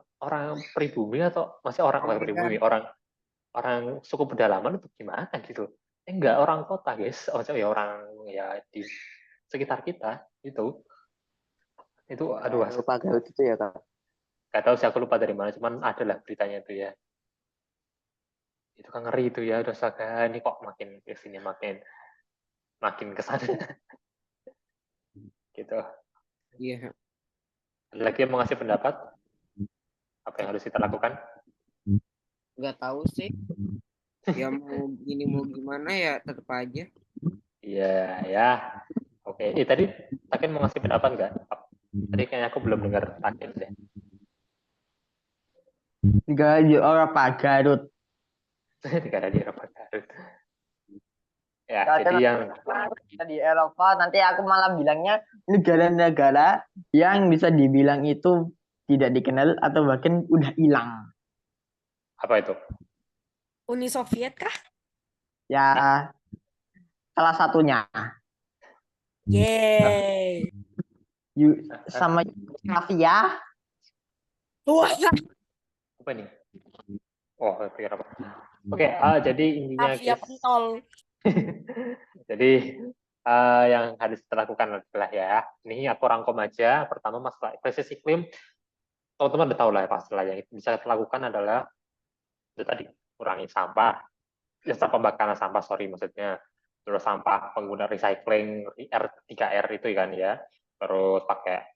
A: pribumi atau masih orang pribumi, orang suku pedalaman itu gimana gitu? Enggak, orang kota guys, ya orang ya di sekitar kita itu aduh
D: Lupa Garut itu ya Kak.
A: Gak tahu sih, aku lupa dari mana, cuman ada lah beritanya itu ya. Itu kan ngeri itu ya, udah saga ini kok makin kesini makin kesana gitu.
B: Iya.
A: Ada lagi yang mau ngasih pendapat? Apa yang harus kita lakukan?
B: Nggak tahu sih. Ya mau gini mau gimana ya tetap aja.
A: Iya ya. Oke. Tadi Takin mau ngasih pendapat nggak? Tadi kayaknya aku belum dengar Takin deh.
F: Negara di Eropa Garut.
A: Negara di Eropa Garut. Ya,
F: Kalau
A: jadi yang
F: di Eropa nanti aku malah bilangnya negara-negara yang bisa dibilang itu tidak dikenal atau bahkan udah hilang.
A: apa itu?
C: Uni Soviet kah?
F: Ya, salah satunya
C: Yeay.
F: sama Yugoslavia.
C: Wah,
A: Apa nih? Oh, pikir apa? Oke, jadi intinya
C: mafia
A: guys,
C: pentol.
A: jadi yang harus kita lakukan adalah ya, ini aku rangkum aja. Pertama masalah krisis iklim, teman-teman udah tahu lah ya pastilah. Yang bisa kita lakukan adalah itu tadi kurangi sampah, ya pembakaran sampah sorry maksudnya, terus sampah pengguna recycling R3R itu kan ya, terus pakai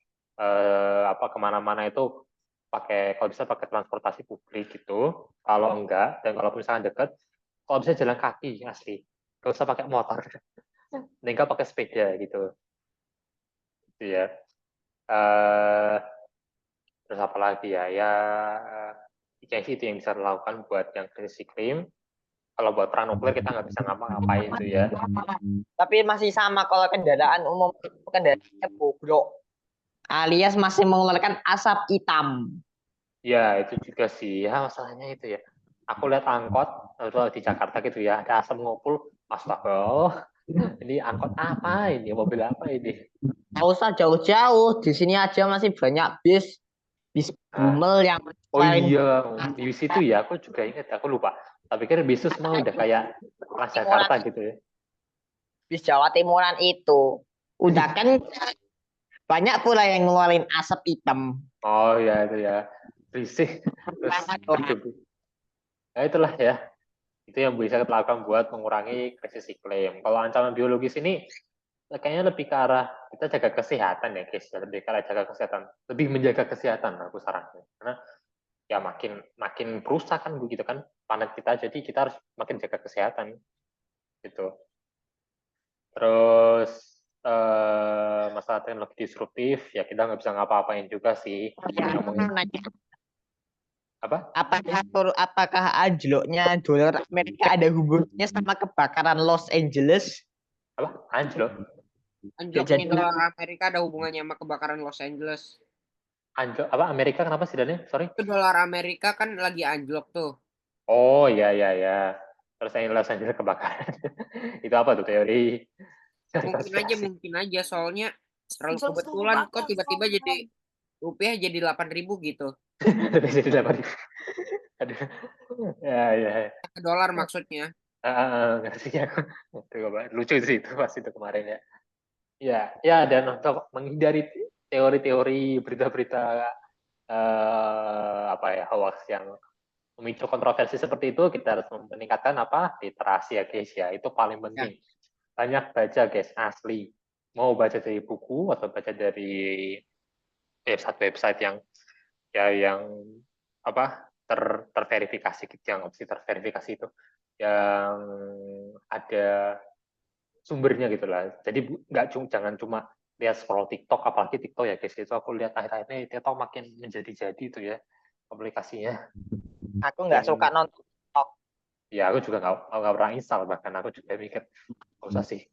A: apa kemana-mana itu pakai kalau bisa pakai transportasi publik gitu, kalau enggak dan kalau misalnya deket kalau bisa jalan kaki asli, gak usah pakai motor, tinggal pakai sepeda gitu ya. Eh, terus apa lagi ya itu yang bisa dilakukan buat yang krisis iklim. Kalau buat perang nuklir kita nggak bisa ngapa-ngapain tuh ya.
F: Tapi masih sama kalau kendaraan umum, kendaraannya bobrok alias masih mengeluarkan asap hitam.
A: Ya itu juga sih ya masalahnya itu ya. Aku lihat angkot di Jakarta gitu ya, ada asap ngopul, astaga. Ini angkot apa ini? Mobil apa ini?
F: Nggak usah jauh-jauh, di sini aja masih banyak bis Bumel yang
A: Oh iya, di situ ya, aku juga ingat, aku lupa. Tapi pikir bis semua udah kayak Transjakarta gitu ya.
F: bis Jawa Timuran itu. Udah kan banyak pula yang ngeluarin asap hitam.
A: Oh ya itu ya, berisik. Terus ya itulah ya, itu yang bisa kita lakukan buat mengurangi krisis iklim. Kalau ancaman biologis ini kayaknya lebih ke arah kita jaga kesehatan ya guys, lebih ke arah jaga kesehatan, lebih menjaga kesehatan aku sarankan. Karena ya makin perusak kan begitu kan planet kita, jadi kita harus makin jaga kesehatan gitu. Terus masalah teknologi disruptif ya kita nggak bisa ngapa-apain juga sih. Apa?
F: Apakah anjloknya dolar Amerika ada hubungannya sama kebakaran Los Angeles?
A: Apa? Anjlok?
B: Anjloknya dolar Amerika ada hubungannya sama kebakaran Los Angeles.
A: Anjlok apa Amerika kenapa sih Dani? Sorry.
B: Itu dolar Amerika kan lagi anjlok tuh.
A: Oh ya ya ya. Terus yang Los Angeles kebakaran. Itu apa tuh teori?
B: Mungkin aja soalnya terlalu kebetulan kok tiba-tiba jadi rupiah jadi 8.000 gitu.
A: Jadi 8.000. Aduh. Ya.
B: Dolar maksudnya.
A: Ngerti aku. Lucu sih itu pas itu kemarin ya. Ya dan untuk menghindari teori-teori berita-berita hoax yang memicu kontroversi seperti itu, kita harus meningkatkan literasi ya guys ya, itu paling penting. Banyak baca guys, asli. Mau baca dari buku atau baca dari website yang terverifikasi gitu, yang opsi terverifikasi itu yang ada sumbernya gitulah. Jadi jangan cuma lihat scroll TikTok, apalagi TikTok ya guys, itu aku lihat akhir-akhir ini TikTok makin menjadi-jadi itu ya aplikasinya.
F: Aku nggak suka nonton TikTok.
A: Ya aku juga nggak pernah install, bahkan aku juga mikir nggak usah sih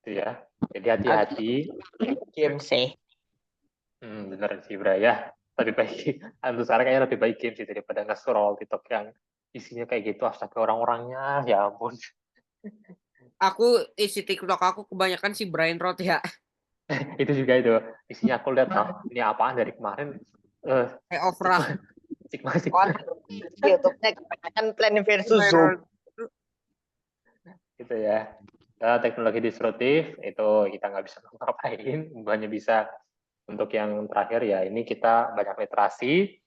A: itu ya. Jadi hati-hati.
F: Game sih.
A: Bener sih Bra ya. Lebih baik untuk sekarang kayaknya lebih baik game sih daripada nge-scroll TikTok yang isinya kayak gitu. Astaga orang-orangnya ya ampun.
B: Aku isi TikTok aku kebanyakan si Brian Roth ya.
A: Itu juga itu isinya aku lihat ini apaan dari kemarin
B: Kayak Ofra.
A: Sigma.
F: YouTube-nya kebanyakan Plan versus Zoom.
A: Gitu ya. Teknologi disruptif itu kita nggak bisa ngapain, hanya bisa untuk yang terakhir ya ini kita banyak literasi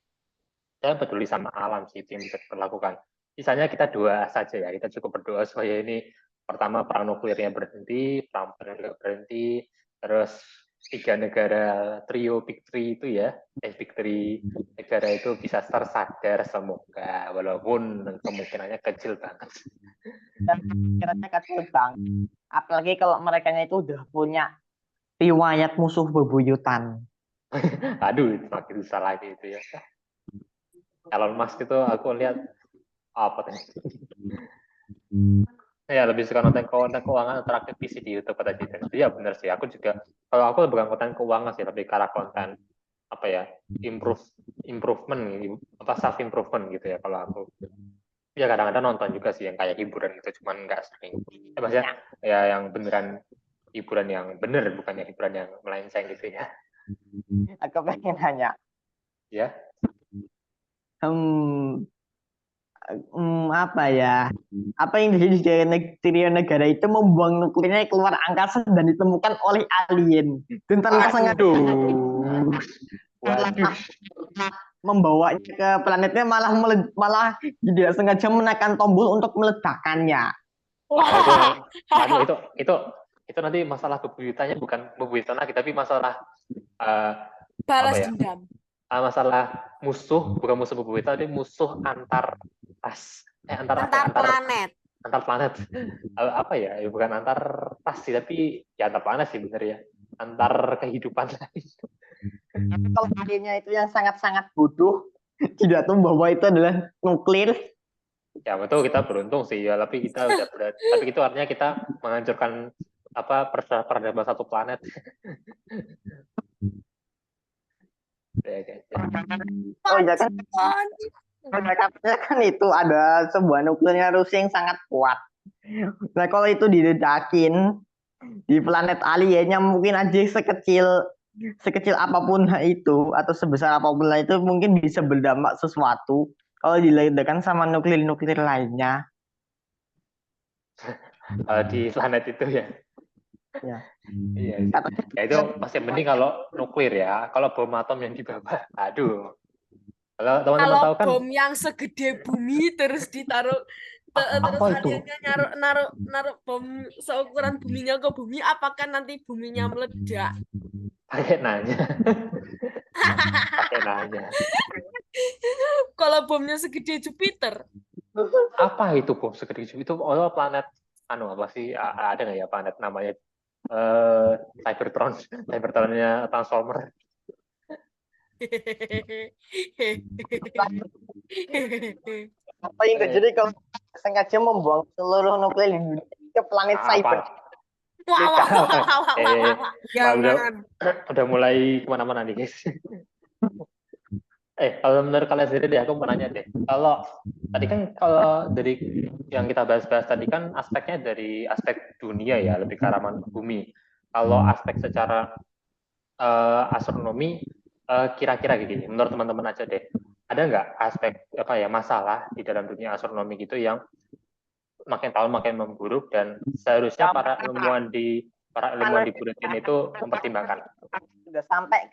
A: dan peduli sama alam sih itu yang bisa kita lakukan. Sisanya kita doa saja ya, kita cukup berdoa supaya ini pertama perang nuklirnya berhenti, perang berhenti, terus 3 negara trio Big Three itu ya, Big Three negara itu bisa tersadar semoga walaupun kemungkinannya kecil banget.
F: Kira-kira kecil banget. Apalagi kalau mereka itu udah punya riwayat musuh bebuyutan.
A: Aduh, makin susah lagi itu ya. Elon Musk itu aku lihat apa Ya, lebih suka nonton konten keuangan atau aktivis di YouTube kata Jidan. Itu ya benar sih. Aku juga, kalau aku bukan konten keuangan sih, lebih ke arah konten apa ya, improvement, apa self improvement gitu ya. Kalau aku, ya kadang-kadang nonton juga sih yang kayak hiburan gitu, cuman nggak sering. Maksudnya ya yang beneran hiburan yang bener, bukan yang hiburan yang melenceng gitu ya.
F: Aku pengen nanya,
A: Ya,
F: hmm, apa ya? Apa yang terjadi di trio negara itu membuang nuklirnya keluar angkasa dan ditemukan oleh alien dan tanpa sengaja
A: waduh,
F: membawanya ke planetnya malah tidak sengaja menekan tombol untuk meledakkannya.
A: Wah, aduh itu nanti masalah bebuyutannya bukan bebuyutan lagi, tapi masalah
C: Balas
A: apa ya?
C: dendam.
A: Masalah musuh, bukan musuh bebuyutan, tapi musuh antar ras, antar
C: planet.
A: antar planet. Apa ya? Bukan antar ras sih, tapi ya antar planet sih bener ya. Antar kehidupan lain.
F: Kalau akhirnya itu yang sangat-sangat bodoh, tidak tahu bahwa itu adalah nuklir.
A: Ya betul, kita beruntung sih ya, tapi kita udah tapi itu artinya kita menghancurkan apa peradaban satu planet.
F: Oh ya kan, katanya kan itu ada sebuah nuklirnya Rusia yang sangat kuat. Nah kalau itu diledakin di planet aliennya mungkin aja sekecil apapun itu atau sebesar apapun lah itu mungkin bisa berdampak sesuatu kalau diledakkan sama nuklir lainnya.
A: Di planet itu ya.
F: Ya.
A: Iya. Ya itu masih mending kalau nuklir ya. Kalau bom atom yang di bawah, aduh. Kalau teman-teman tahu kan
C: bom yang segede bumi terus ditaruh terus
A: apa itu?
C: aliennya naruh bom seukuran buminya ke bumi, apakah nanti buminya meledak?
A: Pakai nanya. Pakai nanya.
C: Kalau bomnya segede Jupiter.
A: Apa itu bom segede itu? Oh, planet apa sih? Ada nggak ya planet namanya Cybertron, Cybertronnya Transformer.
F: Apa yang terjadi kalau sengaja membuang seluruh nuklir di dunia ke planet cyber?
A: Udah mulai kemana-mana nih guys. Kalau menurut kalian sendiri deh, aku mau nanya deh. Kalau tadi kan kalau dari yang kita bahas-bahas tadi kan aspeknya dari aspek dunia ya, lebih ke arah bumi. Kalau aspek secara astronomi, kira-kira gini, menurut teman-teman aja deh, ada nggak aspek apa ya masalah di dalam dunia astronomi gitu yang makin tahun makin memburuk dan seharusnya para ilmuwan di Buletin itu mempertimbangkan.
F: Sudah sampai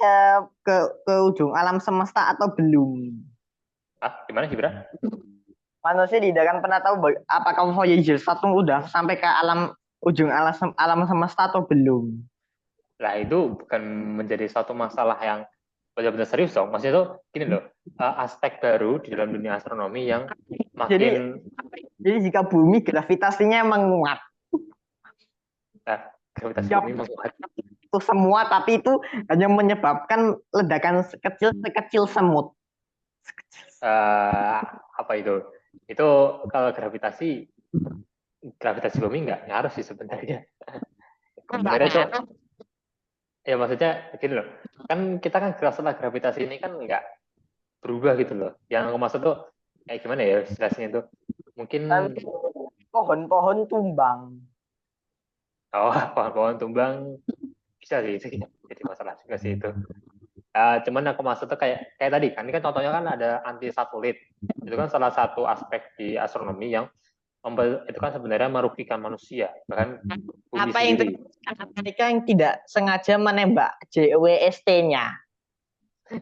F: ke ujung alam semesta atau belum?
A: Gimana sih, Bra?
F: Manusia tidak akan pernah tahu apakah Voyager 1 udah sampai ke ujung alam semesta atau belum.
A: Lah itu bukan menjadi satu masalah yang benar-benar serius dong. Maksudnya itu gini loh, aspek baru di dalam dunia astronomi yang makin...
F: Jadi jika bumi gravitasinya menguat.
A: Gravitasi bumi menguat.
F: Itu semua, tapi itu hanya menyebabkan ledakan sekecil semut.
A: Apa itu? Itu kalau gravitasi bumi nggak ngaruh sih sebenarnya. Sebenarnya itu ya maksudnya gini loh, kan kita kan setelah gravitasi ini kan nggak berubah gitu loh. Yang aku maksud tuh kayak gimana ya jelasnya itu? Mungkin
F: pohon-pohon tumbang.
A: Pohon-pohon tumbang bisa sih itu jadi masalah juga sih itu. Cuman aku maksud tuh kayak tadi kan ini kan contohnya kan ada anti satelit. Itu kan salah satu aspek di astronomi yang itu kan sebenarnya merugikan manusia, bahkan bumi
F: apa
A: sendiri.
F: Amerika yang tidak sengaja menembak JWST-nya.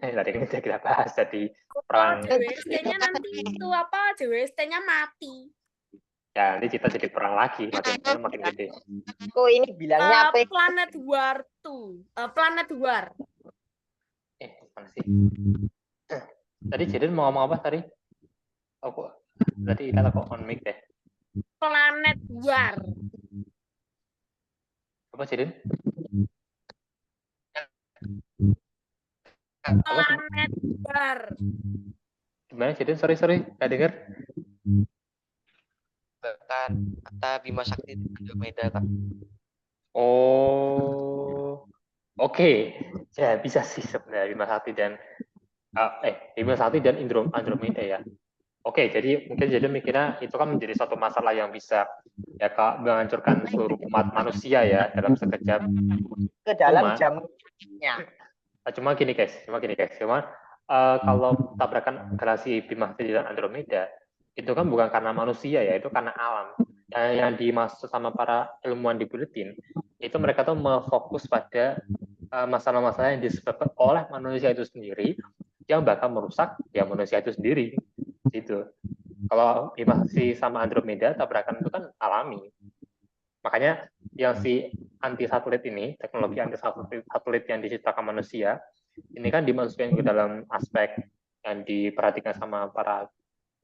A: Tadi kan kita bahas jadi perang.
C: JWST-nya nanti itu apa? JWST-nya mati.
A: Ya nanti kita jadi perang lagi, makin gede.
F: Kok ini bilangnya apa?
C: Planet War 2. Planet War.
A: Mana sih? Tadi Jaden mau ngomong apa tadi? Tadi kata kok on mic deh.
C: Planet War.
A: Apa Jaden?
C: Planet War.
A: Gimana Jaden? Sorry, nggak denger.
D: kata Bima Sakti dan Andromeda, Kak.
A: Oh, oke. Ya bisa sih sebenarnya Bima Sakti dan Andromeda ya. Oke, jadi mungkin jadi mikirnya itu kan menjadi suatu masalah yang bisa ya Kak menghancurkan seluruh umat manusia ya dalam sekejap.
F: Ke dalam
A: Cuma
F: jamnya.
A: cuma gini guys, kalau tabrakan galaksi Bima Sakti dan Andromeda itu kan bukan karena manusia ya, itu karena alam. Yang dimaksud sama para ilmuwan di Buletin itu mereka tuh memfokus pada masalah-masalah yang disebabkan oleh manusia itu sendiri yang bakal merusak ya manusia itu sendiri gitu. Kalau Bima Sakti sama Andromeda tabrakan itu kan alami. Makanya yang si anti satelit ini, teknologi anti satelit yang diciptakan manusia, ini kan dimasukkan ke dalam aspek yang diperhatikan sama para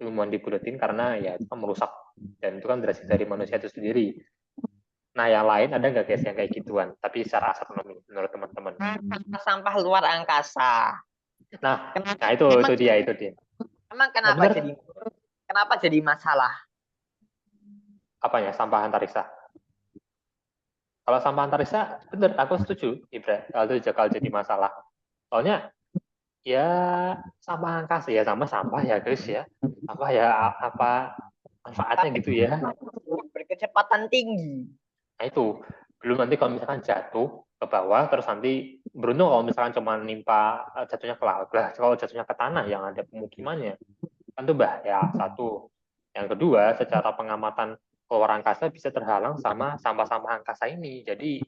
A: ilmuwan di Buletin karena ya itu kan merusak dan itu kan berasal dari manusia itu sendiri. Nah, yang lain ada nggak guys yang kayak gituan? Tapi secara astronomi menurut teman-teman.
F: Sampah luar angkasa.
A: Nah
F: Kenapa,
A: itu dia.
F: emang kenapa jadi masalah?
A: Apanya? Sampah antariksa. Kalau sampah antariksa, bener, aku setuju, Ibra. Kalau itu bakal jadi masalah. Soalnya ya sampah angkasa ya sama sampah ya guys ya. Apa ya apa manfaatnya gitu ya?
F: Berkecepatan tinggi.
A: Nah itu belum nanti kalau misalkan jatuh ke bawah terus nanti beruntung kalau misalkan cuma nimpa jatuhnya ke laut lah, kalau jatuhnya ke tanah yang ada pemukimannya kan itu bahaya satu. Yang kedua secara pengamatan keluar angkasa bisa terhalang sama sampah-sampah angkasa ini, jadi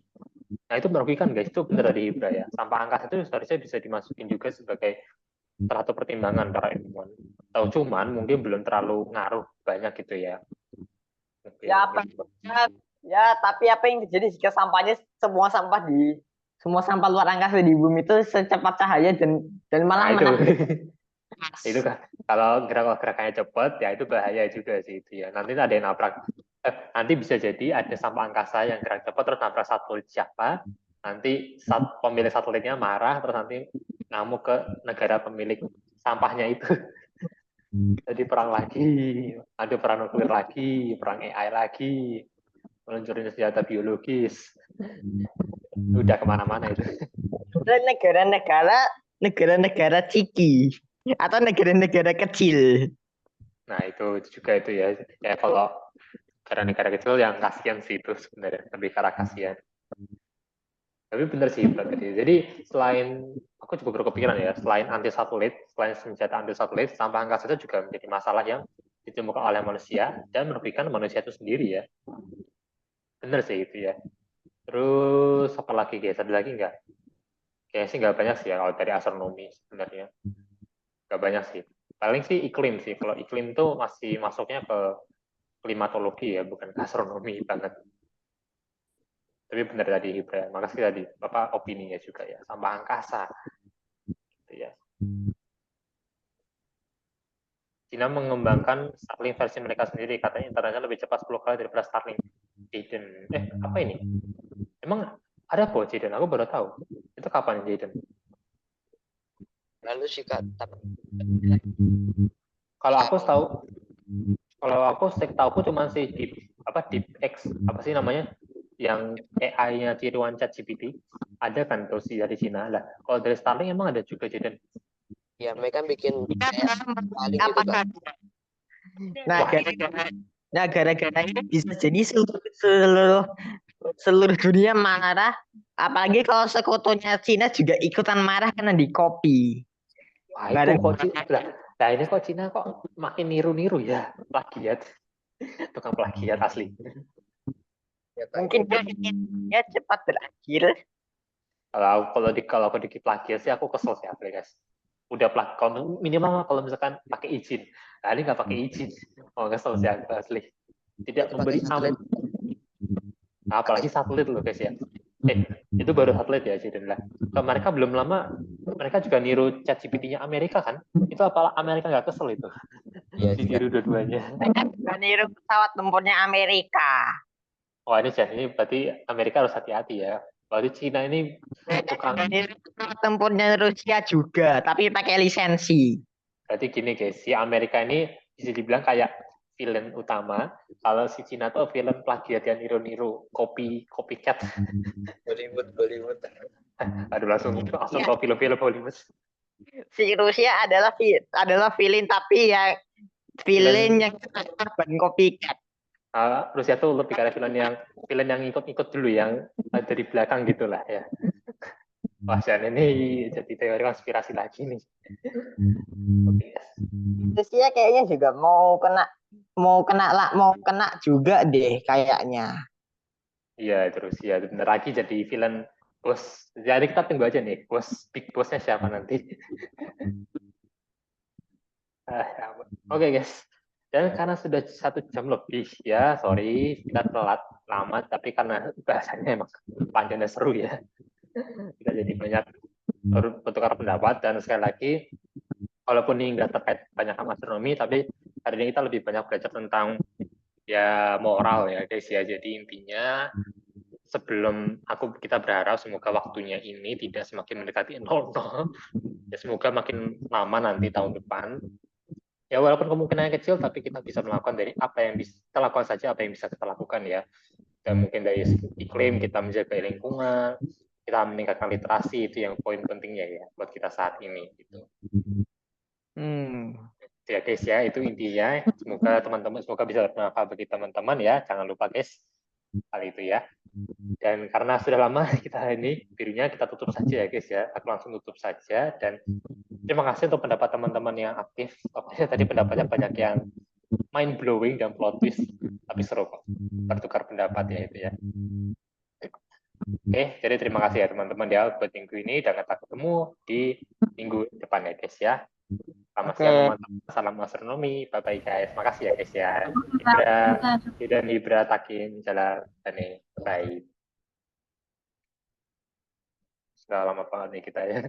A: nah itu merugikan guys, itu benar tadi Ibra ya, sampah angkasa itu seharusnya bisa dimasukin juga sebagai salah satu pertimbangan para ilmuwan, atau cuman mungkin belum terlalu ngaruh banyak gitu ya.
F: Ya apa ya, tapi apa yang terjadi jika semua sampah luar angkasa di bumi itu secepat cahaya dan malah
A: itu
F: menabrak.
A: itu kan kalau gerakannya cepat ya itu bahaya juga sih itu ya, nanti ada yang nabrak nanti bisa jadi ada sampah angkasa yang gerak cepat terus nabrak satelit siapa, nanti pemilik satelitnya marah terus nanti ngamuk ke negara pemilik sampahnya itu. Jadi perang lagi, ada perang nuklir lagi, perang AI lagi, meluncurin senjata biologis, udah kemana-mana itu.
F: Dan negara-negara ciki atau negara-negara kecil.
A: Nah itu juga itu ya, ya kalau negara-negara kecil yang kasihan sih itu sebenarnya, lebih karena kasihan. Tapi bener sih berarti. Jadi selain aku juga berkepikiran ya, selain anti satelit, selain senjata anti satelit, sampah angkasa itu juga menjadi masalah yang ditemukan oleh manusia dan merugikan manusia itu sendiri ya. Bener sih itu ya. Terus apa lagi guys? Ada lagi nggak? Kayaknya sih nggak banyak sih ya kalau dari astronomi sebenarnya. Nggak banyak sih. Paling sih iklim sih. Kalau iklim tuh masih masuknya ke klimatologi ya, bukan ke astronomi banget. Tapi benar tadi Hibra, makasih tadi Bapak opininya juga ya, sampah angkasa. Gitu ya. Cina mengembangkan Starlink versi mereka sendiri, katanya internetnya lebih cepat 10 kali daripada Starlink. Jaden, apa ini? Emang ada kok Jaden? Aku baru tahu. Itu kapan Jaden?
D: Lalu sih Kak,
A: Kalau aku tahu cuma si DeepX, apa sih namanya? Yang AI-nya tiruan ChatGPT, ada kan tuh si dari Cina lah. Kalau dari Starlink emang ada juga Jaden?
D: ya mereka bikin paling gitu Kak.
F: Nah, gara-gara ini bisa jadi seluruh dunia marah, apalagi kalau sekutunya Cina juga ikutan marah karena di copy.
A: Wah, itu kok Cina, nah ini kok Cina kok makin niru-niru ya, plagiat, tukang plagiat asli.
F: Mungkin dia cepat berakhir.
A: Kalau aku dikit plagiat sih aku kesel sih guys. Udah kalau minimal kalau misalkan pakai izin, nah ini nggak pakai izin, kesel sih aku asli. Tidak memberi aman. Apalagi satelit loh guys ya. Itu baru satelit ya jadi lah. Mereka belum lama mereka juga niru ChatGPT-nya Amerika kan? Itu apa Amerika nggak kesel itu?
D: Iya,
A: ditiru dua-duanya.
F: Mereka juga niru pesawat tempurnya Amerika.
A: Wah ini berarti Amerika harus hati-hati ya. Berarti Cina ini tukang
F: niru pesawat tempurnya Rusia juga, tapi pakai lisensi.
A: Berarti gini guys, si Amerika ini bisa dibilang kayak villain utama, kalau si Cina tuh villain plagiat yang niru-niru copycat.
D: Bollywood.
A: Aduh, langsung ke film-film Hollywood.
F: Si Rusia adalah villain tapi ya villain yang ban copycat.
A: Rusia tuh lebih karena villain yang ikut-ikut dulu, yang dari belakang gitulah ya. Wah, jangan ini jadi teori konspirasi lagi nih. Oke, yes.
F: Rusia kayaknya juga mau kena juga deh kayaknya.
A: Iya, itu Rusia. Bentar lagi jadi villain bos. Jadi kita tunggu aja nih, big bossnya siapa nanti. Oke, guys. Dan karena sudah 1 jam lebih ya, sorry kita telat lama, tapi karena bahasanya emang panjang dan seru ya, kita jadi banyak bertukar pendapat. Dan sekali lagi, walaupun ini nggak terkait banyak sama astronomi, tapi hari ini kita lebih banyak belajar tentang ya moral ya guys ya. Jadi intinya sebelum kita berharap semoga waktunya ini tidak semakin mendekati 00, ya semoga makin lama nanti tahun depan. Ya walaupun kemungkinannya kecil, tapi kita bisa melakukan dari apa yang bisa kita lakukan saja, apa yang bisa kita lakukan ya. Dan mungkin dari iklim, kita menjaga lingkungan, kita meningkatkan literasi, itu yang poin pentingnya ya buat kita saat ini gitu. Ya guys ya, itu intinya. Semoga teman-teman bisa bermanfaat bagi teman-teman ya. Jangan lupa guys hal itu ya. Dan karena sudah lama kita ini birunya, kita tutup saja ya guys ya. Aku langsung tutup saja. Dan terima kasih untuk pendapat teman-teman yang aktif. Oke, tadi pendapatnya banyak yang mind blowing dan plot twist, tapi seru kok bertukar pendapat ya itu ya. Oke, jadi terima kasih ya teman-teman ya buat minggu ini, dan kita ketemu di minggu depan ya guys ya. Selamat siang teman-teman, salam astronomi, bye bye guys, makasih ya guys ya. Hibra Takin Jalan Tane, bye. Sudah lama banget nih kita ya.